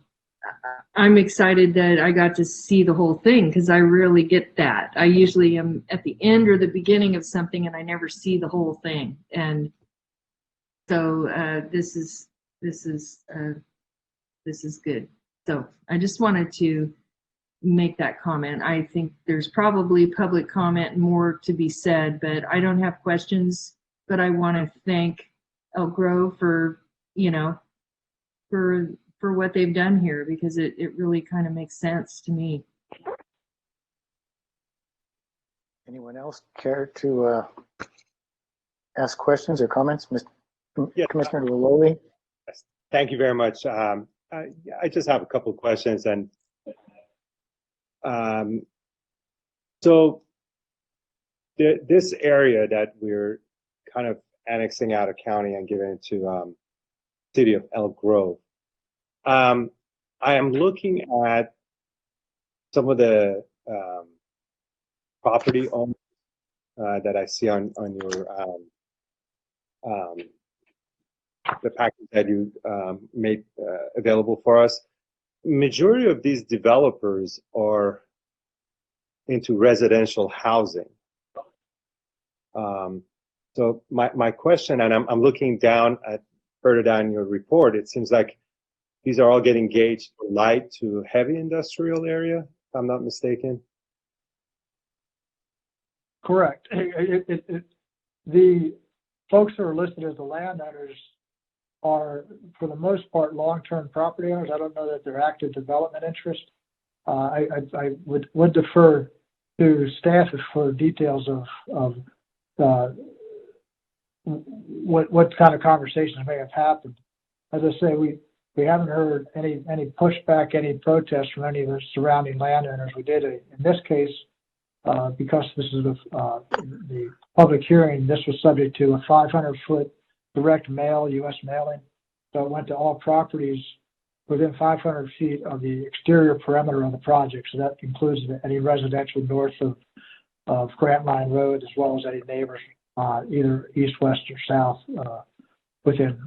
S10: excited that I got to see the whole thing, because I rarely get that. I usually am at the end or the beginning of something and I never see the whole thing. And so this is good. So I just wanted to make that comment. I think there's probably public comment and more to be said, but I don't have questions. But I want to thank Elk Grove for what they've done here, because it really kind of makes sense to me.
S1: Anyone else care to ask questions or comments?
S4: Yeah.
S1: Commissioner Lowey?
S4: Thank you very much. I just have a couple of questions, and so this area that we're kind of annexing out of county and giving it to city of Elk Grove, I am looking at some of the property owners that I see on your the package that you made available for us. Majority of these developers are into residential housing. So my question, and I'm looking down at further down your report, it seems like these are all getting gauged for light to heavy industrial area, if I'm not mistaken.
S6: Correct. The folks who are listed as the landowners are, for the most part, long-term property owners. I don't know that they're active development interest. I would defer to staff for details of what kind of conversations may have happened. As I say, we we haven't heard any pushback, any protest from any of the surrounding landowners. We did in this case, because this is the public hearing, this was subject to a 500-foot direct mail, U.S. mailing. So it went to all properties within 500 feet of the exterior perimeter of the project. So that includes any residential north of Grant Line Road, as well as any neighbors, either east, west, or south within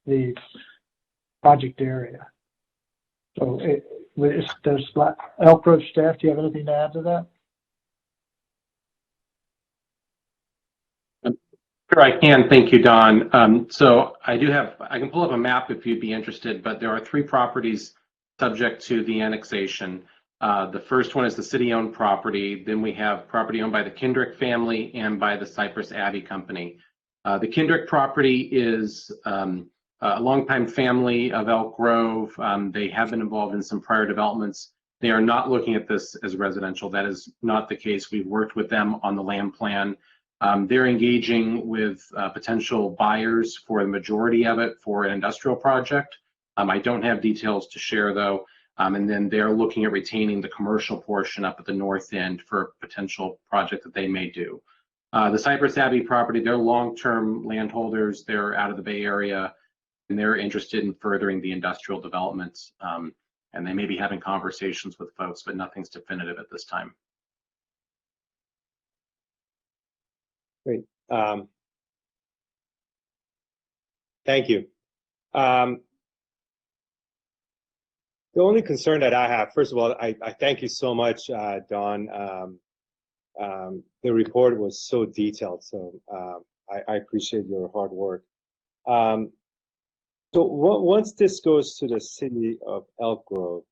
S6: the project area. So does Elk Grove staff, do you have anything to add to that?
S11: Sure, I can. Thank you, Don. So I can pull up a map if you'd be interested, but there are 3 properties subject to the annexation. The first one is the city-owned property. Then we have property owned by the Kendrick family and by the Cypress Abbey Company. The Kendrick property is a longtime family of Elk Grove. They have been involved in some prior developments. They are not looking at this as residential. That is not the case. We've worked with them on the land plan. They're engaging with potential buyers for the majority of it for an industrial project. I don't have details to share though. And then they're looking at retaining the commercial portion up at the north end for a potential project that they may do. The Cypress Abbey property, they're long-term landholders. They're out of the Bay Area and they're interested in furthering the industrial developments. And they may be having conversations with folks, but nothing's definitive at this time.
S4: Great. Thank you. The only concern that I have, first of all, I thank you so much, Don. The report was so detailed, so I appreciate your hard work. So once this goes to the city of Elk Grove,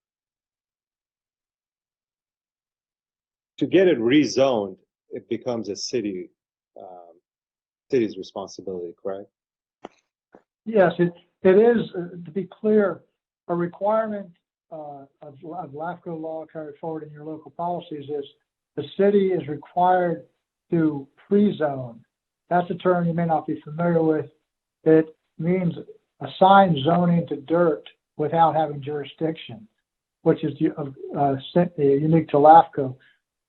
S4: to get it rezoned, it becomes a city's responsibility, correct?
S6: Yes, it is, to be clear, a requirement of LAFCO law carried forward in your local policies is the city is required to pre-zone. That's a term you may not be familiar with. It means assign zoning to dirt without having jurisdiction, which is unique to LAFCO.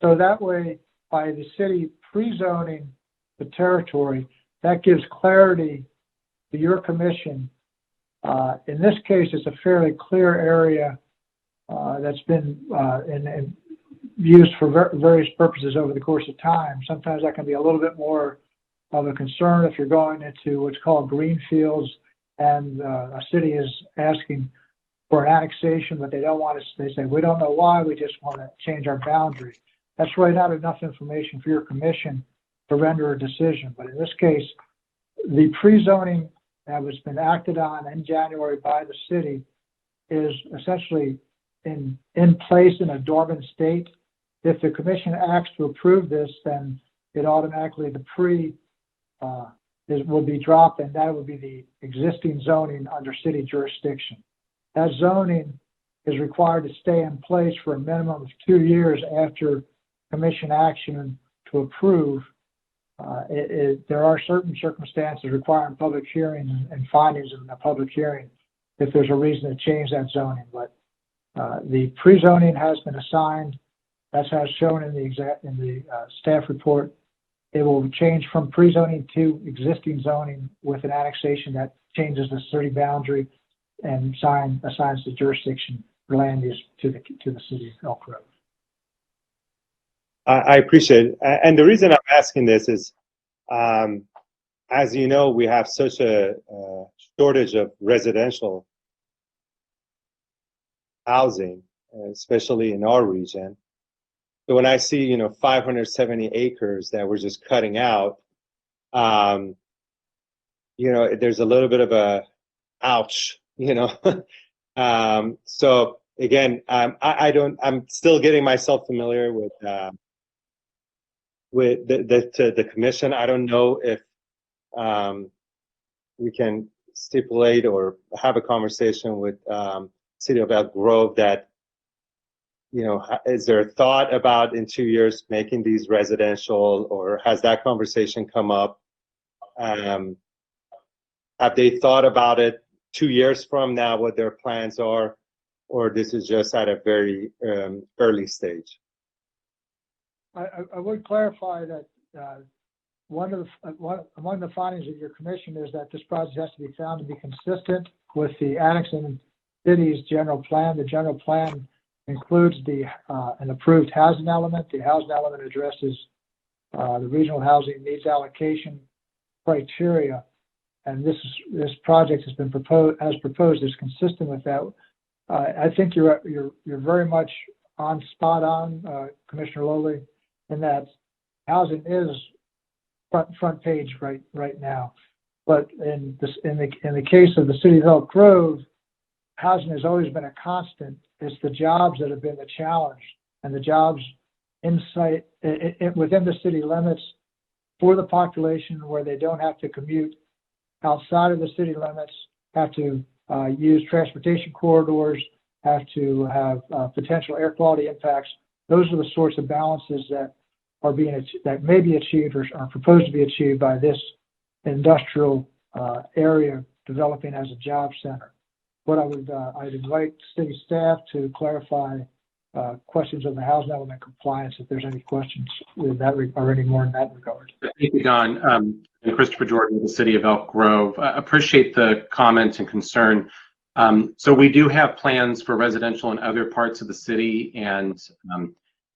S6: So that way, by the city pre-zoning the territory, that gives clarity to your commission. In this case, it's a fairly clear area that's been used for various purposes over the course of time. Sometimes that can be a little bit more of a concern if you're going into what's called green fields and a city is asking for an annexation, but they don't want to, they say, we don't know why, we just want to change our boundary. That's really not enough information for your commission to render a decision. But in this case, the pre-zoning that has been acted on in January by the city is essentially in place in a dormant state. If the commission acts to approve this, then it automatically, the will be dropped, and that would be the existing zoning under city jurisdiction. That zoning is required to stay in place for a minimum of 2 years after commission action to approve. There are certain circumstances requiring public hearings and findings in a public hearing if there's a reason to change that zoning. But the pre-zoning has been assigned. That's as shown in the staff report. It will change from pre-zoning to existing zoning with an annexation that changes the city boundary and assigns the jurisdiction for land use to the city of Elk Grove.
S4: I appreciate it. And the reason I'm asking this is, as you know, we have such a shortage of residential housing, especially in our region. So when I see, 570 acres that we're just cutting out, there's a little bit of a ouch, So again, I'm still getting myself familiar with the commission. I don't know if we can stipulate or have a conversation with City of Elk Grove that, is there a thought about in 2 years making these residential, or has that conversation come up? Have they thought about it 2 years from now what their plans are, or this is just at a very early stage?
S6: I would clarify that among the findings of your commission is that this project has to be found to be consistent with the Annexation City's general plan. The general plan includes an approved housing element. The housing element addresses the regional housing needs allocation criteria, and this project has been proposed is consistent with that. I think you're very much spot on, Commissioner Lowley, in that housing is front page right now. But in the case of the city of Elk Grove, housing has always been a constant. It's the jobs that have been the challenge, and the jobs within the city limits for the population where they don't have to commute outside of the city limits, have to use transportation corridors, have to have potential air quality impacts. Those are the sorts of balances that may be achieved or are proposed to be achieved by this industrial area developing as a job center. What I'd invite city staff to clarify questions on the housing element compliance, if there's any questions with that or any more in that regard.
S11: Thank you, Don. And Christopher Jordan, the city of Elk Grove. Appreciate the comments and concern. So we do have plans for residential in other parts of the city, and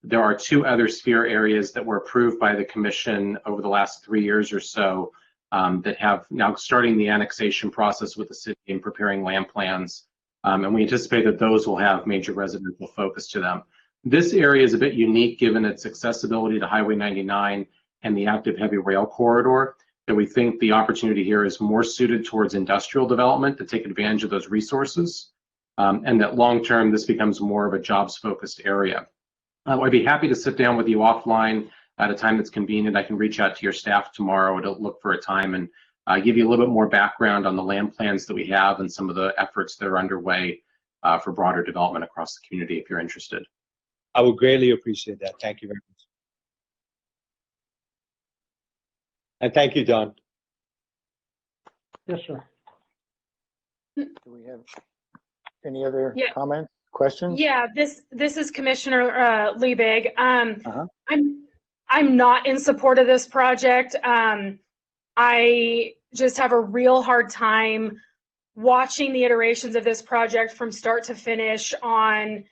S11: there are 2 other sphere areas that were approved by the commission over the last 3 years or so that have now starting the annexation process with the city and preparing land plans. And we anticipate that those will have major residential focus to them. This area is a bit unique given its accessibility to Highway 99 and the active heavy rail corridor, that we think the opportunity here is more suited towards industrial development to take advantage of those resources, and that long-term this becomes more of a jobs-focused area. I'd be happy to sit down with you offline at a time that's convenient. I can reach out to your staff tomorrow to look for a time and give you a little bit more background on the land plans that we have and some of the efforts that are underway for broader development across the community if you're interested.
S4: I would greatly appreciate that. Thank you very much. And thank you, Don.
S6: Yes, sir.
S1: Do we have any other
S12: Yeah.
S1: comments, questions?
S12: Yeah, this is Commissioner Liebig.
S1: Uh-huh.
S12: I'm not in support of this project. I just have a real hard time watching the iterations of this project from start to finish on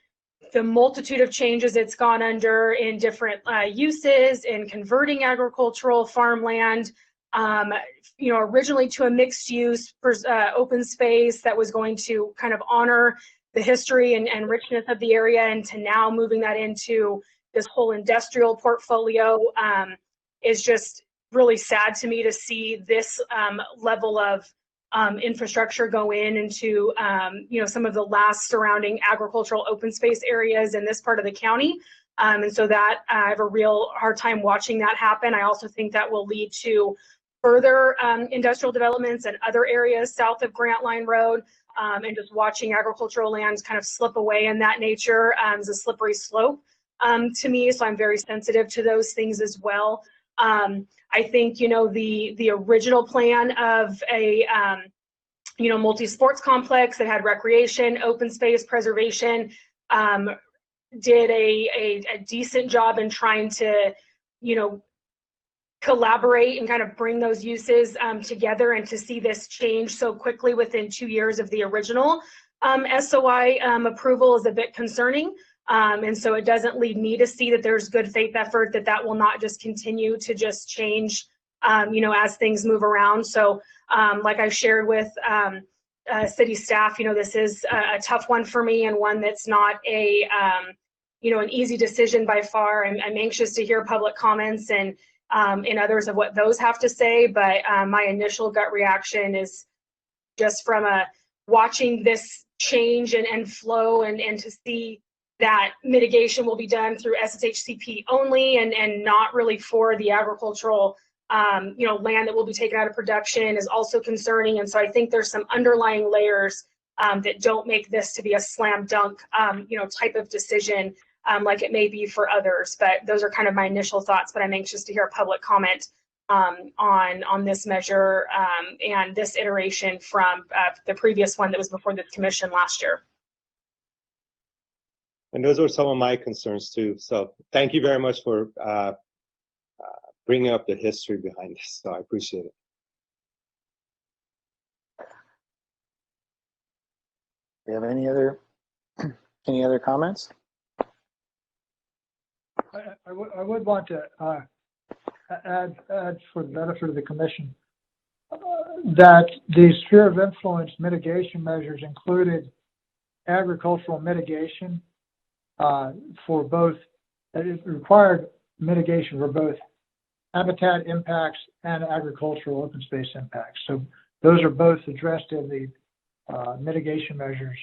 S12: the multitude of changes it's gone under in different uses, in converting agricultural farmland, originally to a mixed use open space that was going to kind of honor the history and richness of the area, and to now moving that into this whole industrial portfolio is just really sad to me to see this level of infrastructure go into some of the last surrounding agricultural open space areas in this part of the county. And so that I have a real hard time watching that happen. I also think that will lead to further industrial developments in other areas south of Grant Line Road, and just watching agricultural lands kind of slip away in that nature is a slippery slope to me. So I'm very sensitive to those things as well. I think, the original plan of a, multi-sports complex that had recreation, open space preservation, did a decent job in trying to, collaborate and kind of bring those uses together, and to see this change so quickly within 2 years of the original SOI approval is a bit concerning. And so it doesn't lead me to see that there's good faith effort that will not just continue to just change, as things move around. So like I shared with city staff, this is a tough one for me, and one that's not an easy decision by far. I'm anxious to hear public comments and others of what those have to say. But my initial gut reaction is just from watching this change and flow, and to see that mitigation will be done through SSHCP only, and not really for the agricultural land that will be taken out of production, is also concerning. And so I think there's some underlying layers that don't make this to be a slam dunk type of decision like it may be for others. But those are kind of my initial thoughts, but I'm anxious to hear a public comment on this measure and this iteration from the previous one that was before the commission last year.
S4: And those were some of my concerns too. So thank you very much for bringing up the history behind this. So I appreciate it.
S1: Do you have any other comments?
S6: I would want to add for the benefit of the commission that the sphere of influence mitigation measures included agricultural mitigation for both, it required mitigation for both habitat impacts and agricultural open space impacts. So those are both addressed in the mitigation measures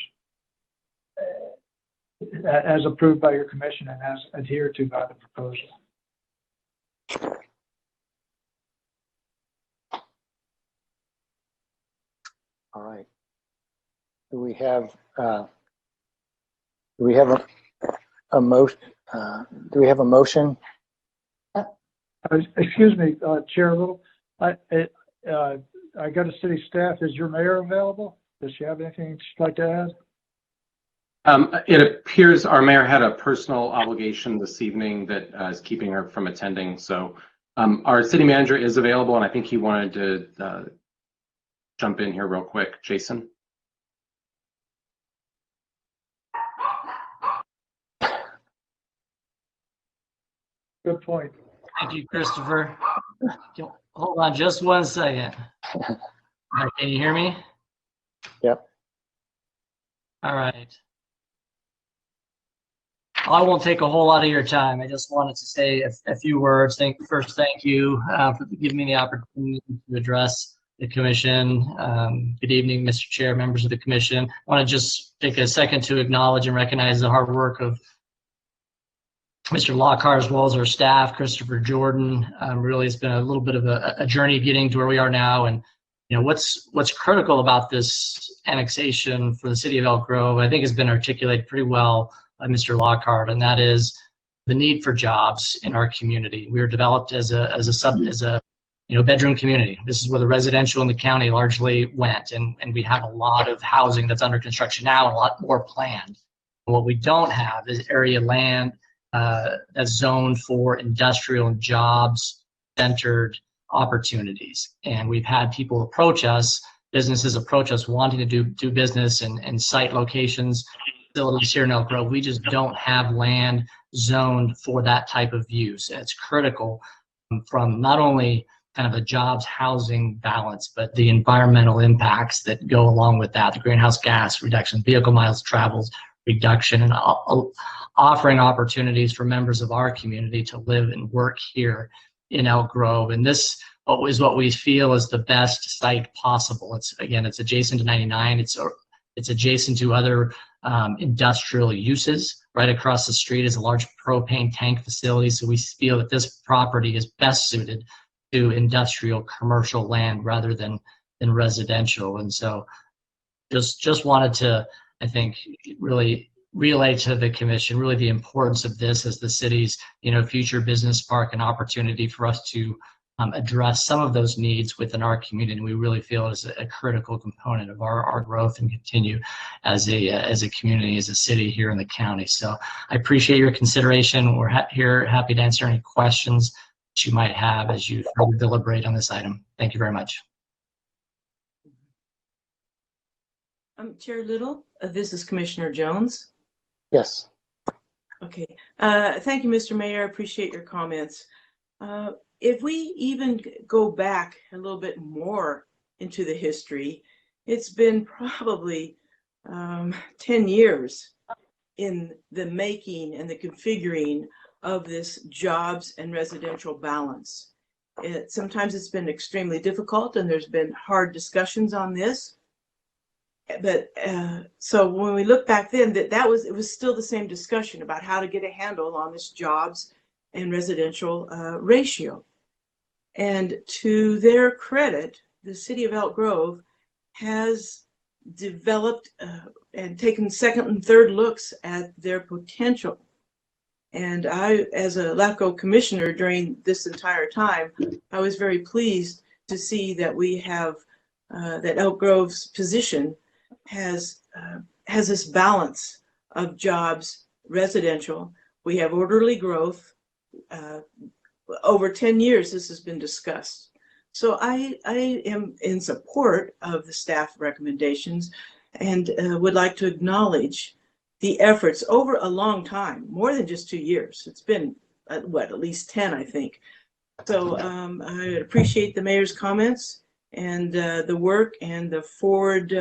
S6: as approved by your commission and as adhered to by the proposal.
S1: All right. Do we have a motion? Do we have a motion?
S6: Excuse me, Chair Little. I got a city staff. Is your mayor available? Does she have anything she'd like to add?
S11: It appears our mayor had a personal obligation this evening that is keeping her from attending. So our city manager is available, and I think he wanted to jump in here real quick. Jason?
S6: Good point.
S13: Thank you, Christopher. Hold on just 1 second. All right, can you hear me?
S1: Yep.
S13: All right. I won't take a whole lot of your time. I just wanted to say a few words. First, thank you for giving me the opportunity to address the commission. Good evening, Mr. Chair, members of the commission. I want to just take a second to acknowledge and recognize the hard work of Mr. Lockhart, as well as our staff, Christopher Jordan. Really, it's been a little bit of a journey getting to where we are now. And you know, what's critical about this annexation for the city of Elk Grove, I think, has been articulated pretty well by Mr. Lockhart, and that is the need for jobs in our community. We were developed as a bedroom community. This is where the residential in the county largely went, and we have a lot of housing that's under construction now and a lot more planned. What we don't have is area land that's zoned for industrial and jobs-centered opportunities. And we've had people approach us, businesses approach us wanting to do business and site locations, facilities here in Elk Grove. We just don't have land zoned for that type of use. And it's critical from not only kind of a jobs housing balance, but the environmental impacts that go along with that, the greenhouse gas reduction, vehicle miles traveled reduction, and offering opportunities for members of our community to live and work here in Elk Grove. And this is what we feel is the best site possible. It's adjacent to 99. It's adjacent to other industrial uses. Right across the street is a large propane tank facility. So we feel that this property is best suited to industrial commercial land rather than residential. And so just wanted to, I think, really relay to the commission really the importance of this as the city's future business park and opportunity for us to address some of those needs within our community. And we really feel it is a critical component of our growth and continue as a community, as a city here in the county. So I appreciate your consideration. We're here happy to answer any questions that you might have as you further deliberate on this item. Thank you very much.
S3: Chair Little, this is Commissioner Jones.
S1: Yes.
S3: Okay. Thank you, Mr. Mayor. I appreciate your comments. If we even go back a little bit more into the history, it's been probably 10 years in the making and the configuring of this jobs and residential balance. Sometimes it's been extremely difficult, and there's been hard discussions on this. But so when we look back then, it was still the same discussion about how to get a handle on this jobs and residential ratio. And to their credit, the city of Elk Grove has developed and taken second and third looks at their potential. And I, as a LAFCO commissioner during this entire time, I was very pleased to see that we have, that Elk Grove's position has this balance of jobs, residential. We have orderly growth. Over 10 years, this has been discussed. So I am in support of the staff recommendations and would like to acknowledge the efforts over a long time, more than just 2 years. It's been, at least 10, I think. So I appreciate the mayor's comments and the work and the forward.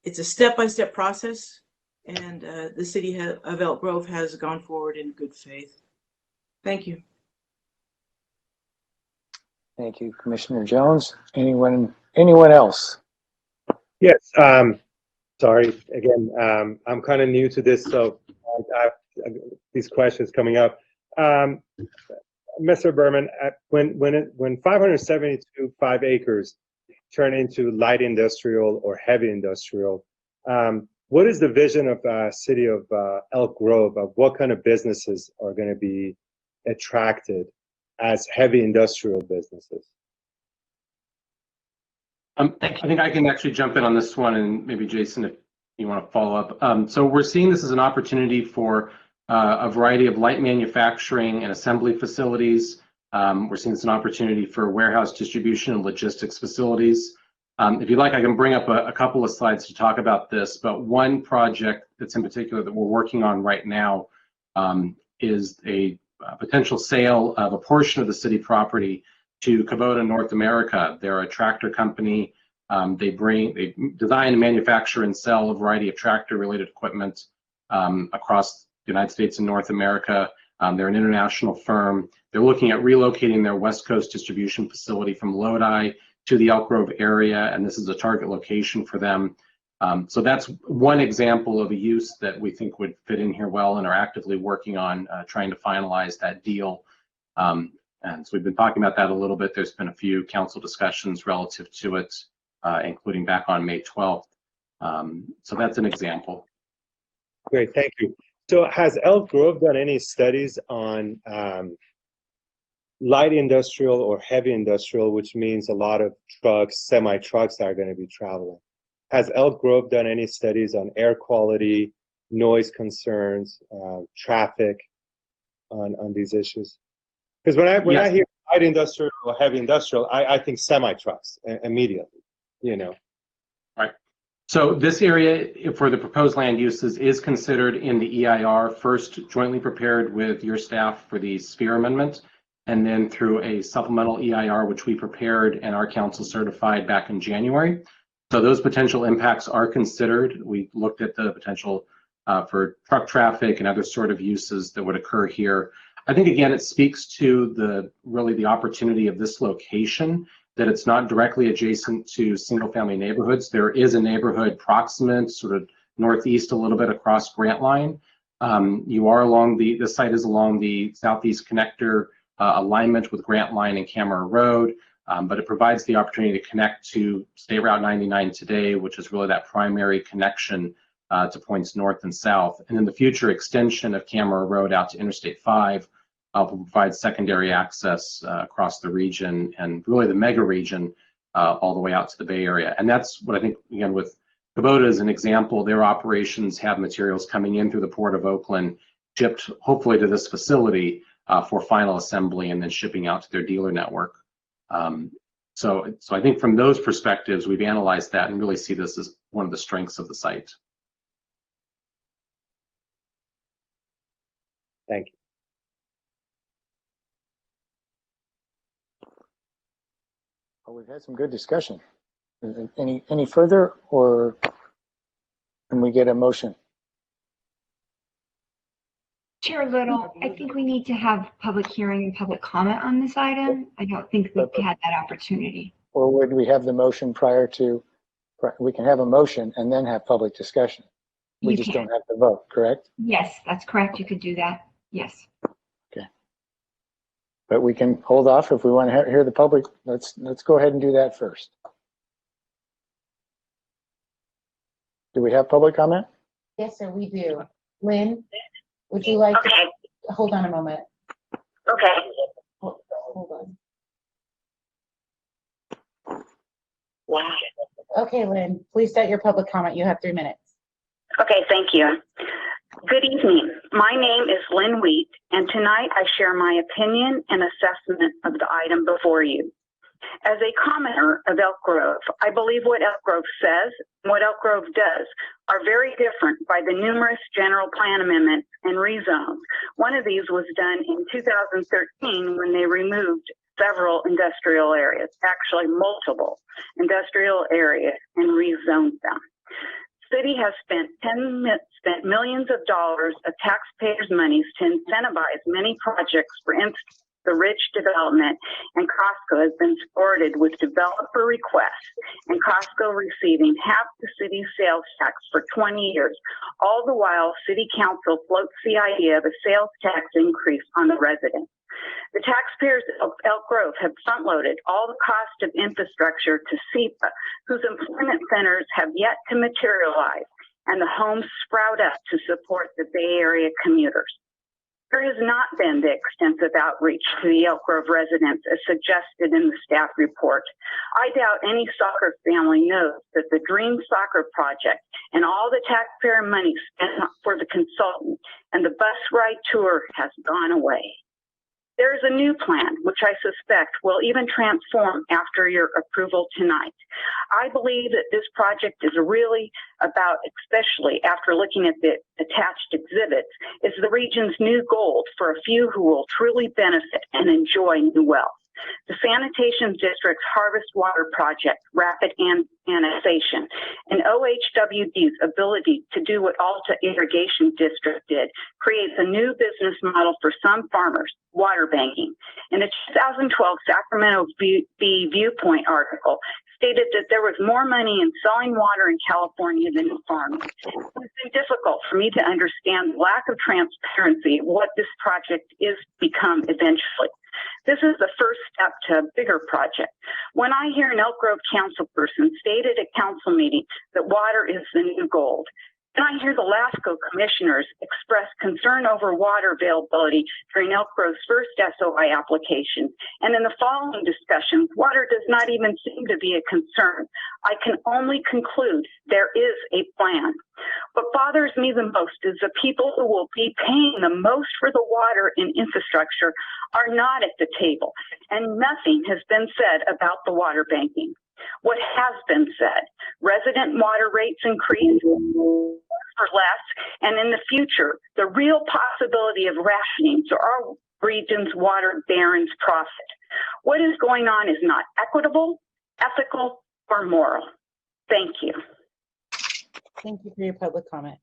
S3: It's a step-by-step process, and the city of Elk Grove has gone forward in good faith. Thank you.
S1: Thank you, Commissioner Jones. Anyone else?
S4: Yes, sorry, again, I'm kind of new to this, so I have these questions coming up. Mr. Berman, when 572 5 acres turn into light industrial or heavy industrial, what is the vision of city of Elk Grove of what kind of businesses are going to be attracted as heavy industrial businesses?
S11: I think I can actually jump in on this one, and maybe Jason, if you want to follow up. So we're seeing this as an opportunity for a variety of light manufacturing and assembly facilities. We're seeing this as an opportunity for warehouse distribution and logistics facilities. If you'd like, I can bring up a couple of slides to talk about this, but one project that's in particular that we're working on right now is a potential sale of a portion of the city property to Kubota North America. They're a tractor company. They design and manufacture and sell a variety of tractor-related equipment across the United States and North America. They're an international firm. They're looking at relocating their West Coast distribution facility from Lodi to the Elk Grove area, and this is a target location for them. So that's one example of a use that we think would fit in here well and are actively working on trying to finalize that deal. And so we've been talking about that a little bit. There's been a few council discussions relative to it, including back on May 12th. So that's an example.
S4: Great, thank you. So has Elk Grove done any studies on light industrial or heavy industrial, which means a lot of trucks, semi-trucks are going to be traveling? Has Elk Grove done any studies on air quality, noise concerns, traffic on these issues? Because when I hear light industrial or heavy industrial, I think semi-trucks immediately, you know.
S11: Right. So this area for the proposed land uses is considered in the EIR, first jointly prepared with your staff for the Sphere Amendment, and then through a supplemental EIR, which we prepared and our council certified back in January. So those potential impacts are considered. We looked at the potential for truck traffic and other sort of uses that would occur here. I think, again, it speaks to really the opportunity of this location, that it's not directly adjacent to single family neighborhoods. There is a neighborhood proximate, sort of northeast a little bit across Grant Line. You are along the site is along the southeast connector alignment with Grant Line and Camera Road, but it provides the opportunity to connect to State Route 99 today, which is really that primary connection to points north and south. And then the future extension of Camera Road out to Interstate 5 will provide secondary access across the region and really the mega region all the way out to the Bay Area. And that's what I think, again, with Kubota as an example, their operations have materials coming in through the Port of Oakland, shipped hopefully to this facility for final assembly and then shipping out to their dealer network. So I think from those perspectives, we've analyzed that and really see this as one of the strengths of the site.
S4: Thank you.
S1: Well, we've had some good discussion. Any further, or can we get a motion?
S14: Chair Little, I think we need to have public hearing and public comment on this item. I don't think we've had that opportunity.
S1: Or would we have the motion prior to, we can have a motion and then have public discussion? We just don't have to vote, correct?
S14: Yes, that's correct. You could do that. Yes.
S1: Okay. But we can hold off if we want to hear the public. Let's go ahead and do that first. Do we have public comment?
S5: Yes, sir, we do. Lynn, would you like to hold on a moment.
S7: Okay.
S5: Hold on.
S7: Wow.
S5: Okay, Lynn, please start your public comment. You have 3 minutes.
S7: Okay, thank you. Good evening. My name is Lynn Wheat, and tonight I share my opinion and assessment of the item before you. As a commenter of Elk Grove, I believe what Elk Grove says and what Elk Grove does are very different by the numerous general plan amendments and rezones. One of these was done in 2013 when they removed several industrial areas, actually multiple industrial areas, and rezoned them. City has spent millions of dollars of taxpayers' monies to incentivize many projects. For instance, the Rich development, and Costco has been supported with developer requests, and Costco receiving half the city's sales tax for 20 years. All the while, City Council floats the idea of a sales tax increase on the residents. The taxpayers of Elk Grove have front-loaded all the cost of infrastructure to SEPA, whose employment centers have yet to materialize, and the homes sprout up to support the Bay Area commuters. There has not been the extensive outreach to the Elk Grove residents as suggested in the staff report. I doubt any soccer family knows that the Dream Soccer Project and all the taxpayer money spent for the consultant and the bus ride tour has gone away. There is a new plan, which I suspect will even transform after your approval tonight. I believe that this project is really about, especially after looking at the attached exhibits, is the region's new gold for a few who will truly benefit and enjoy new wealth. The Sanitation District's Harvest Water Project, Rapid Annexation, and OHWD's ability to do what Alta Irrigation District did creates a new business model for some farmers, water banking. In a 2012 Sacramento Viewpoint article, stated that there was more money in selling water in California than in farming. It's been difficult for me to understand the lack of transparency of what this project is become eventually. This is the first step to a bigger project. When I hear an Elk Grove councilperson state at a council meeting that water is the new gold, and I hear the LASCO commissioners express concern over water availability during Elk Grove's first SOI application, and in the following discussions, water does not even seem to be a concern. I can only conclude there is a plan. What bothers me the most is the people who will be paying the most for the water and infrastructure are not at the table, and nothing has been said about the water banking. What has been said, resident water rates increase for less, and in the future, the real possibility of rationing to our region's water barons' profit. What is going on is not equitable, ethical, or moral. Thank you.
S5: Thank you for your public comment.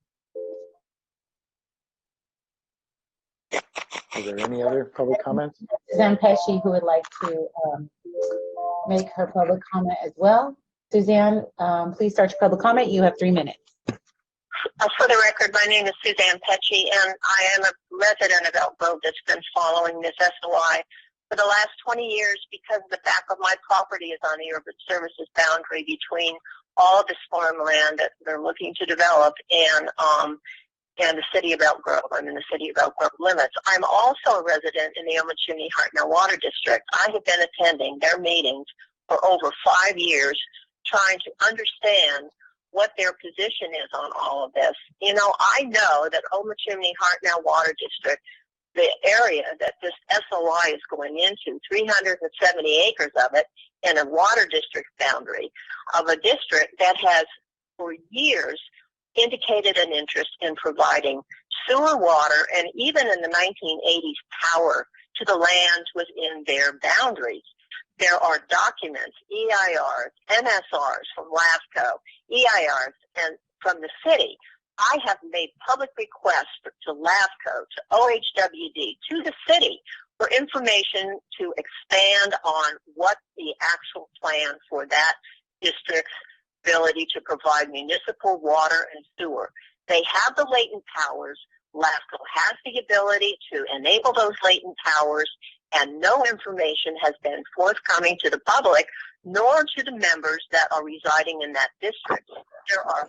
S1: Are there any other public comments?
S5: Suzanne Pesci, who would like to make her public comment as well. Suzanne, please start your public comment. You have 3 minutes.
S8: For the record, my name is Suzanne Pesci, and I am a resident of Elk Grove that's been following this SOI for the last 20 years because the back of my property is on the urban services boundary between all of this farmland that they're looking to develop and the city of Elk Grove. I'm in the city of Elk Grove limits. I'm also a resident in the Chimney-Hartnell Water District. I have been attending their meetings for over 5 years, trying to understand what their position is on all of this. You know, I know that Chimney-Hartnell Water District, the area that this SOI is going into, 370 acres of it, in a water district boundary of a district that has for years indicated an interest in providing sewer water and even in the 1980s power to the lands within their boundaries. There are documents, EIRs, MSRs from LASCO, EIRs, and from the city. I have made public requests to LASCO, to OHWD, to the city for information to expand on what the actual plan for that district's ability to provide municipal water and sewer. They have the latent powers. LASCO has the ability to enable those latent powers, and no information has been forthcoming to the public nor to the members that are residing in that district. There are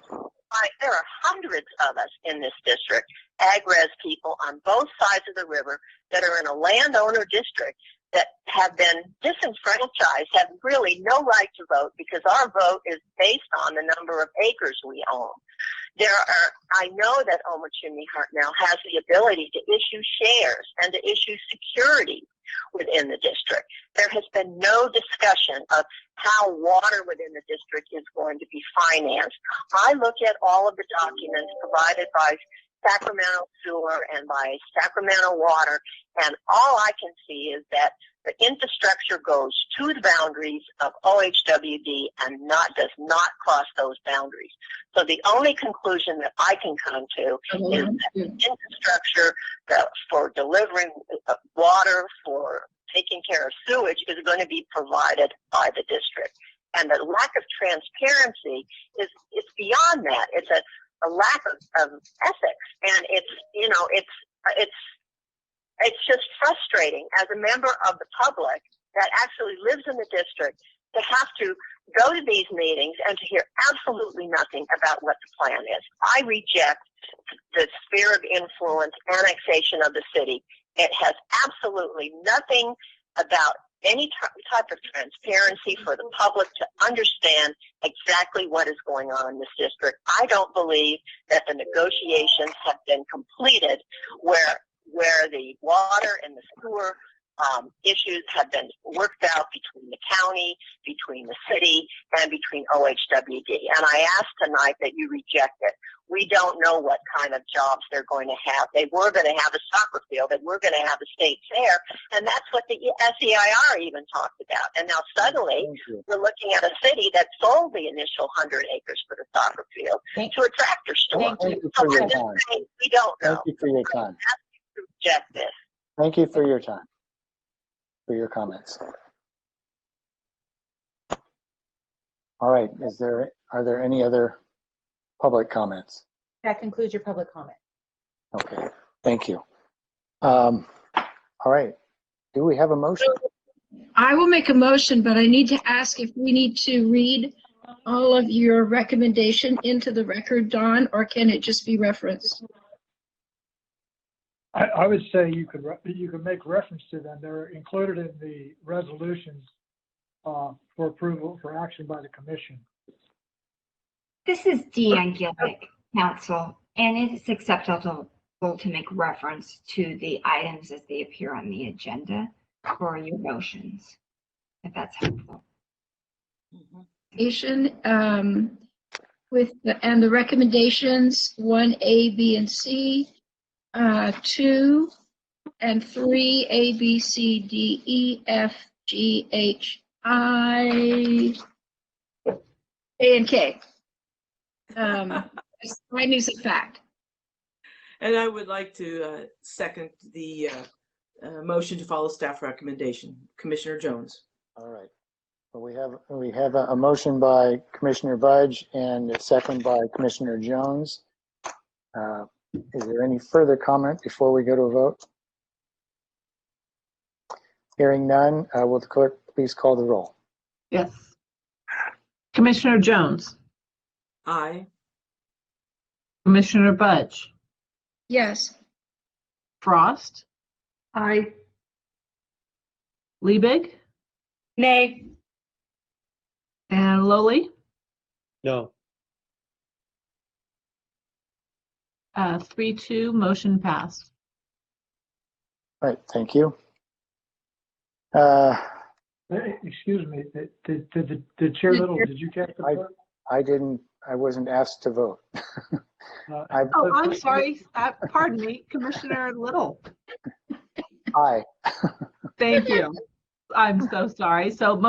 S8: hundreds of us in this district, ag-res people on both sides of the river that are in a landowner district that have been disenfranchised, have really no right to vote because our vote is based on the number of acres we own. I know that Omachumi now has the ability to issue shares and to issue security within the district. There has been no discussion of how water within the district is going to be financed. I look at all of the documents provided by Sacramento Sewer and by Sacramento Water, and all I can see is that the infrastructure goes to the boundaries of OHWD and does not cross those boundaries. So the only conclusion that I can come to is that the infrastructure for delivering water, for taking care of sewage, is going to be provided by the district. And the lack of transparency it's beyond that. It's a lack of ethics, and it's just frustrating as a member of the public that actually lives in the district to have to go to these meetings and to hear absolutely nothing about what the plan is. I reject the sphere of influence annexation of the city. It has absolutely nothing about any type of transparency for the public to understand exactly what is going on in this district. I don't believe that the negotiations have been completed where the water and the sewer issues have been worked out between the county, between the city, and between OHWD. And I ask tonight that you reject it. We don't know what kind of jobs they're going to have. They were going to have a soccer field, and we're going to have a state fair, and that's what the SEIR even talked about. And now suddenly we're looking at a city that sold the initial 100 acres for the soccer field to a tractor store.
S1: Thank you for your time.
S8: We don't know.
S1: Thank you for your time.
S8: Reject this.
S1: Thank you for your time, for your comments. All right, are there any other public comments?
S5: That concludes your public comment.
S1: Okay, thank you. All right, do we have a motion?
S9: I will make a motion, but I need to ask if we need to read all of your recommendation into the record, Dawn, or can it just be referenced?
S6: I would say you could make reference to them. They're included in the resolutions for approval, for action by the commission.
S14: This is Deanne Gillick, counsel, and it is acceptable to make reference to the items as they appear on the agenda for your motions, if that's helpful.
S9: With the recommendations 1A, B, and C, 2 and 3, A, B, C, D, E, F, G, H, I, A, and K. Findings of fact.
S3: And I would like to second the motion to follow staff recommendation. Commissioner Jones.
S1: All right. Well, we have a motion by Commissioner Budge and a second by Commissioner Jones. Is there any further comment before we go to a vote? Hearing none, will the clerk please call the roll?
S2: Yes. Commissioner Jones.
S3: Aye.
S2: Commissioner Budge.
S9: Yes.
S2: Frost.
S10: Aye.
S2: Liebig.
S12: Nay.
S2: And Lowly.
S4: No.
S2: 3-2, motion passed.
S1: All right, thank you.
S6: Excuse me, did Chair Little, did you catch the vote?
S1: I wasn't asked to vote.
S2: I'm sorry. Pardon me, Commissioner Little.
S1: Aye.
S2: Thank you. I'm so sorry. So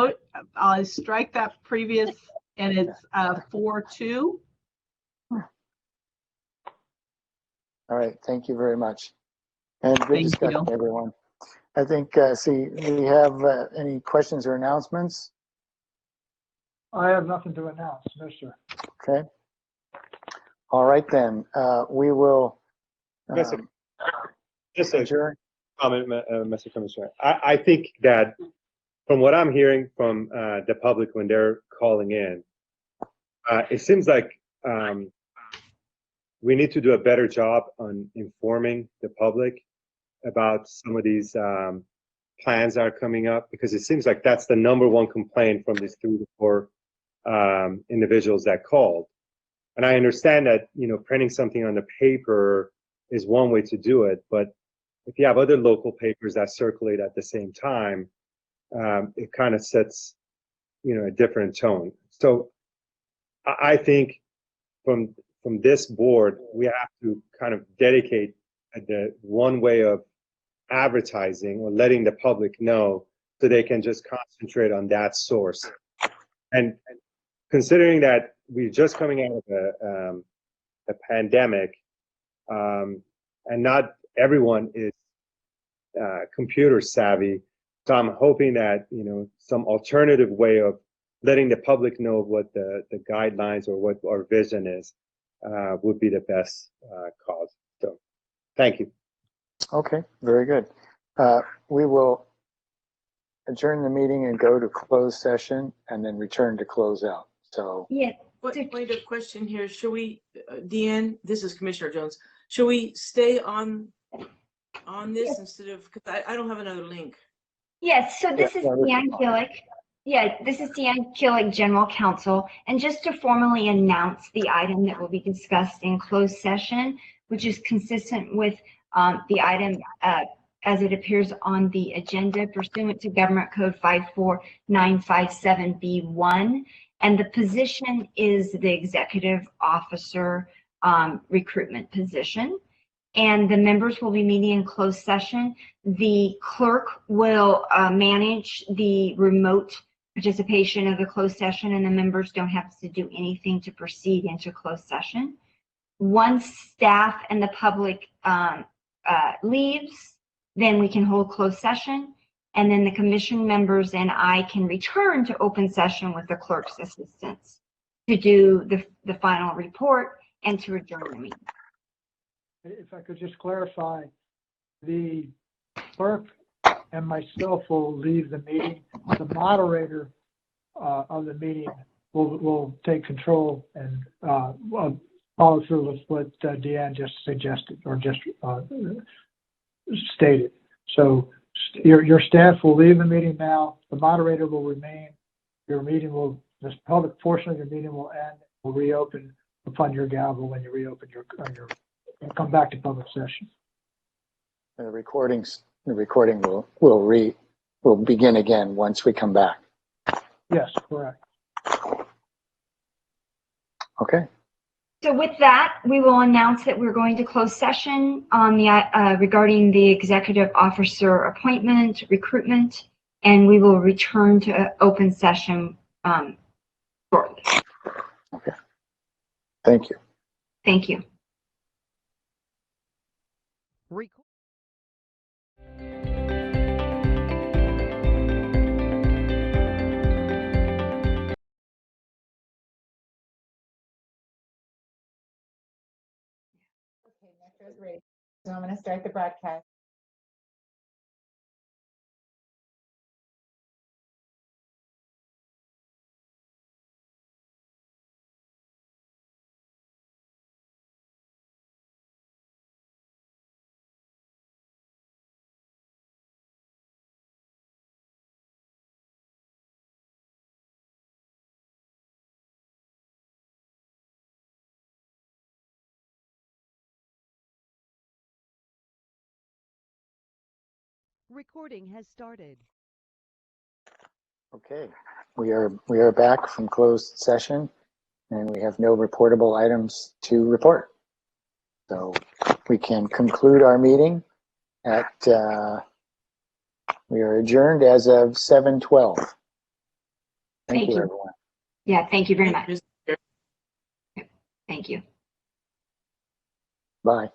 S2: I'll strike that previous, and it's 4-2.
S1: All right, thank you very much. And good discussion, everyone. I think, see, we have any questions or announcements?
S6: I have nothing to announce, no, sir.
S1: Okay. All right, then. We will
S4: Just a comment, Mr. Commissioner. I think that from what I'm hearing from the public when they're calling in, it seems like we need to do a better job on informing the public about some of these plans that are coming up, because it seems like that's the number one complaint from these 3 to 4 individuals that called. And I understand that, you know, printing something on the paper is one way to do it, but if you have other local papers that circulate at the same time, it kind of sets, you know, a different tone. So I think from this board, we have to kind of dedicate the one way of advertising or letting the public know so they can just concentrate on that source. And considering that we're just coming out of a pandemic, and not everyone is computer savvy, so I'm hoping that, you know, some alternative way of letting the public know what the guidelines or what our vision is would be the best cause. So, thank you.
S1: Okay, very good. We will adjourn the meeting and go to closed session and then return to close out. So,
S14: Yeah.
S3: Wait, a question here. Should we, Deanne, this is Commissioner Jones. Should we stay on this instead of, because I don't have another link.
S14: Yes, so this is
S1: Yeah,
S14: Deanne Gillick. Yeah, this is Deanne Gillick, General Counsel. And just to formally announce the item that will be discussed in closed session, which is consistent with the item as it appears on the agenda pursuant to Government Code 54957B1. And the position is the Executive Officer recruitment position. And the members will be meeting in closed session. The clerk will manage the remote participation of the closed session, and the members don't have to do anything to proceed into closed session. Once staff and the public leaves, then we can hold closed session, and then the commission members and I can return to open session with the clerk's assistance to do the final report and to adjourn the meeting.
S6: If I could just clarify, the clerk and myself will leave the meeting. The moderator of the meeting will take control and follow through with what Deanne just suggested or just stated. So your staff will leave the meeting now. The moderator will remain. This public portion of your meeting will end. Will reopen upon your gavel when you reopen your and come back to public session.
S1: the recording will begin again once we come back.
S6: Yes, correct.
S1: Okay.
S14: So with that, we will announce that we're going to close session on the regarding the executive officer appointment, recruitment, and we will return to open session shortly.
S1: Okay. Thank you.
S14: Thank you.
S5: Okay, Metro's ready. So I'm going to start the broadcast.
S15: Recording has started.
S1: Okay. We are back from closed session, and we have no reportable items to report. So we can conclude our meeting at we are adjourned as of 7:12. Thank you, everyone.
S14: Yeah, thank you very much. Thank you.
S1: Bye.